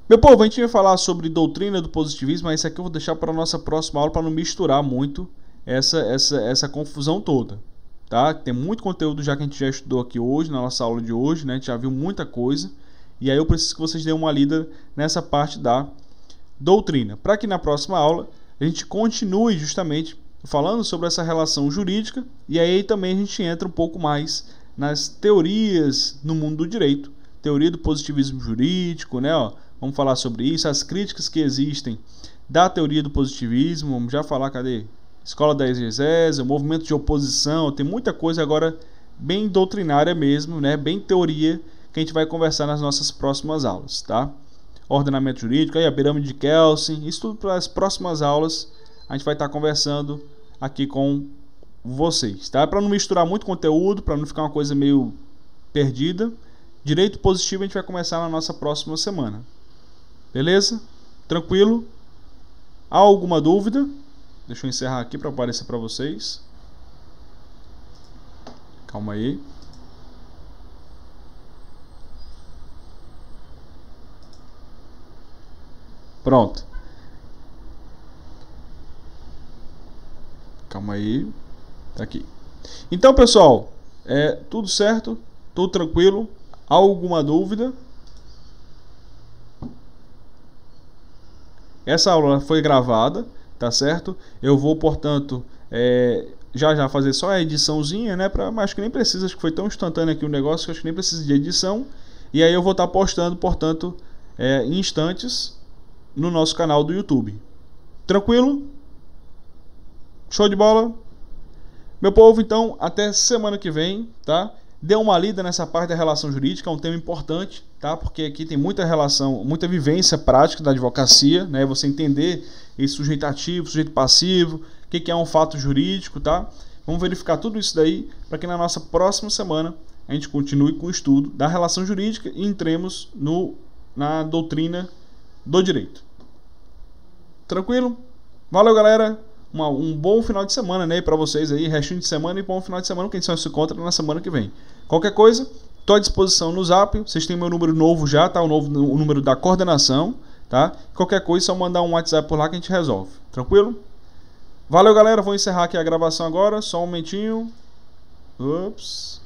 Meu povo, a gente vai falar sobre doutrina do positivismo, mas isso aqui eu vou deixar para a nossa próxima aula para não misturar muito essa confusão toda. Tá? Tem muito conteúdo já que a gente já estudou aqui hoje, na nossa aula de hoje, né? A gente já viu muita coisa. E aí eu preciso que vocês deem uma lida nessa parte da doutrina, para que na próxima aula a gente continue justamente falando sobre essa relação jurídica, e aí também a gente entra um pouco mais nas teorias no mundo do direito, teoria do positivismo jurídico, né? Vamos falar sobre isso, as críticas que existem da teoria do positivismo, vamos já falar, cadê? Escola da exegese, o movimento de oposição, tem muita coisa agora bem doutrinária mesmo, né? Bem teoria, que a gente vai conversar nas nossas próximas aulas, tá? Ordenamento jurídico, aí a pirâmide de Kelsen, isso tudo para as próximas aulas a gente vai estar conversando aqui com vocês, tá? Para não misturar muito conteúdo, para não ficar uma coisa meio perdida. Direito positivo a gente vai começar na nossa próxima semana. Beleza? Tranquilo? Há alguma dúvida? Deixa eu encerrar aqui para aparecer para vocês. Calma aí. Pronto. Calma aí. Tá aqui. Então, pessoal, tudo certo? Tudo tranquilo? Há alguma dúvida? Essa aula foi gravada, tá certo? Eu vou, portanto, já fazer só a ediçãozinha, né? Mas acho que nem precisa, acho que foi tão instantâneo aqui o negócio que acho que nem precisa de edição. E aí eu vou estar postando, portanto, em instantes no nosso canal do YouTube. Tranquilo? Show de bola? Meu povo, então, até semana que vem, tá? Dê uma lida nessa parte da relação jurídica, é um tema importante, tá? Porque aqui tem muita relação, muita vivência prática da advocacia, né? Você entender esse sujeito ativo, sujeito passivo, o que é um fato jurídico, tá? Vamos verificar tudo isso daí para que na nossa próxima semana a gente continue com o estudo da relação jurídica e entremos na doutrina do direito. Tranquilo? Valeu, galera! Um bom final de semana, né, para vocês aí, restinho de semana e bom final de semana, que a gente só se encontra na semana que vem. Qualquer coisa, estou à disposição no Zap, vocês têm meu número novo já, tá? O número da coordenação, tá? Qualquer coisa, é só mandar um WhatsApp por lá que a gente resolve. Tranquilo? Valeu, galera, vou encerrar aqui a gravação agora, só um momentinho. Ups.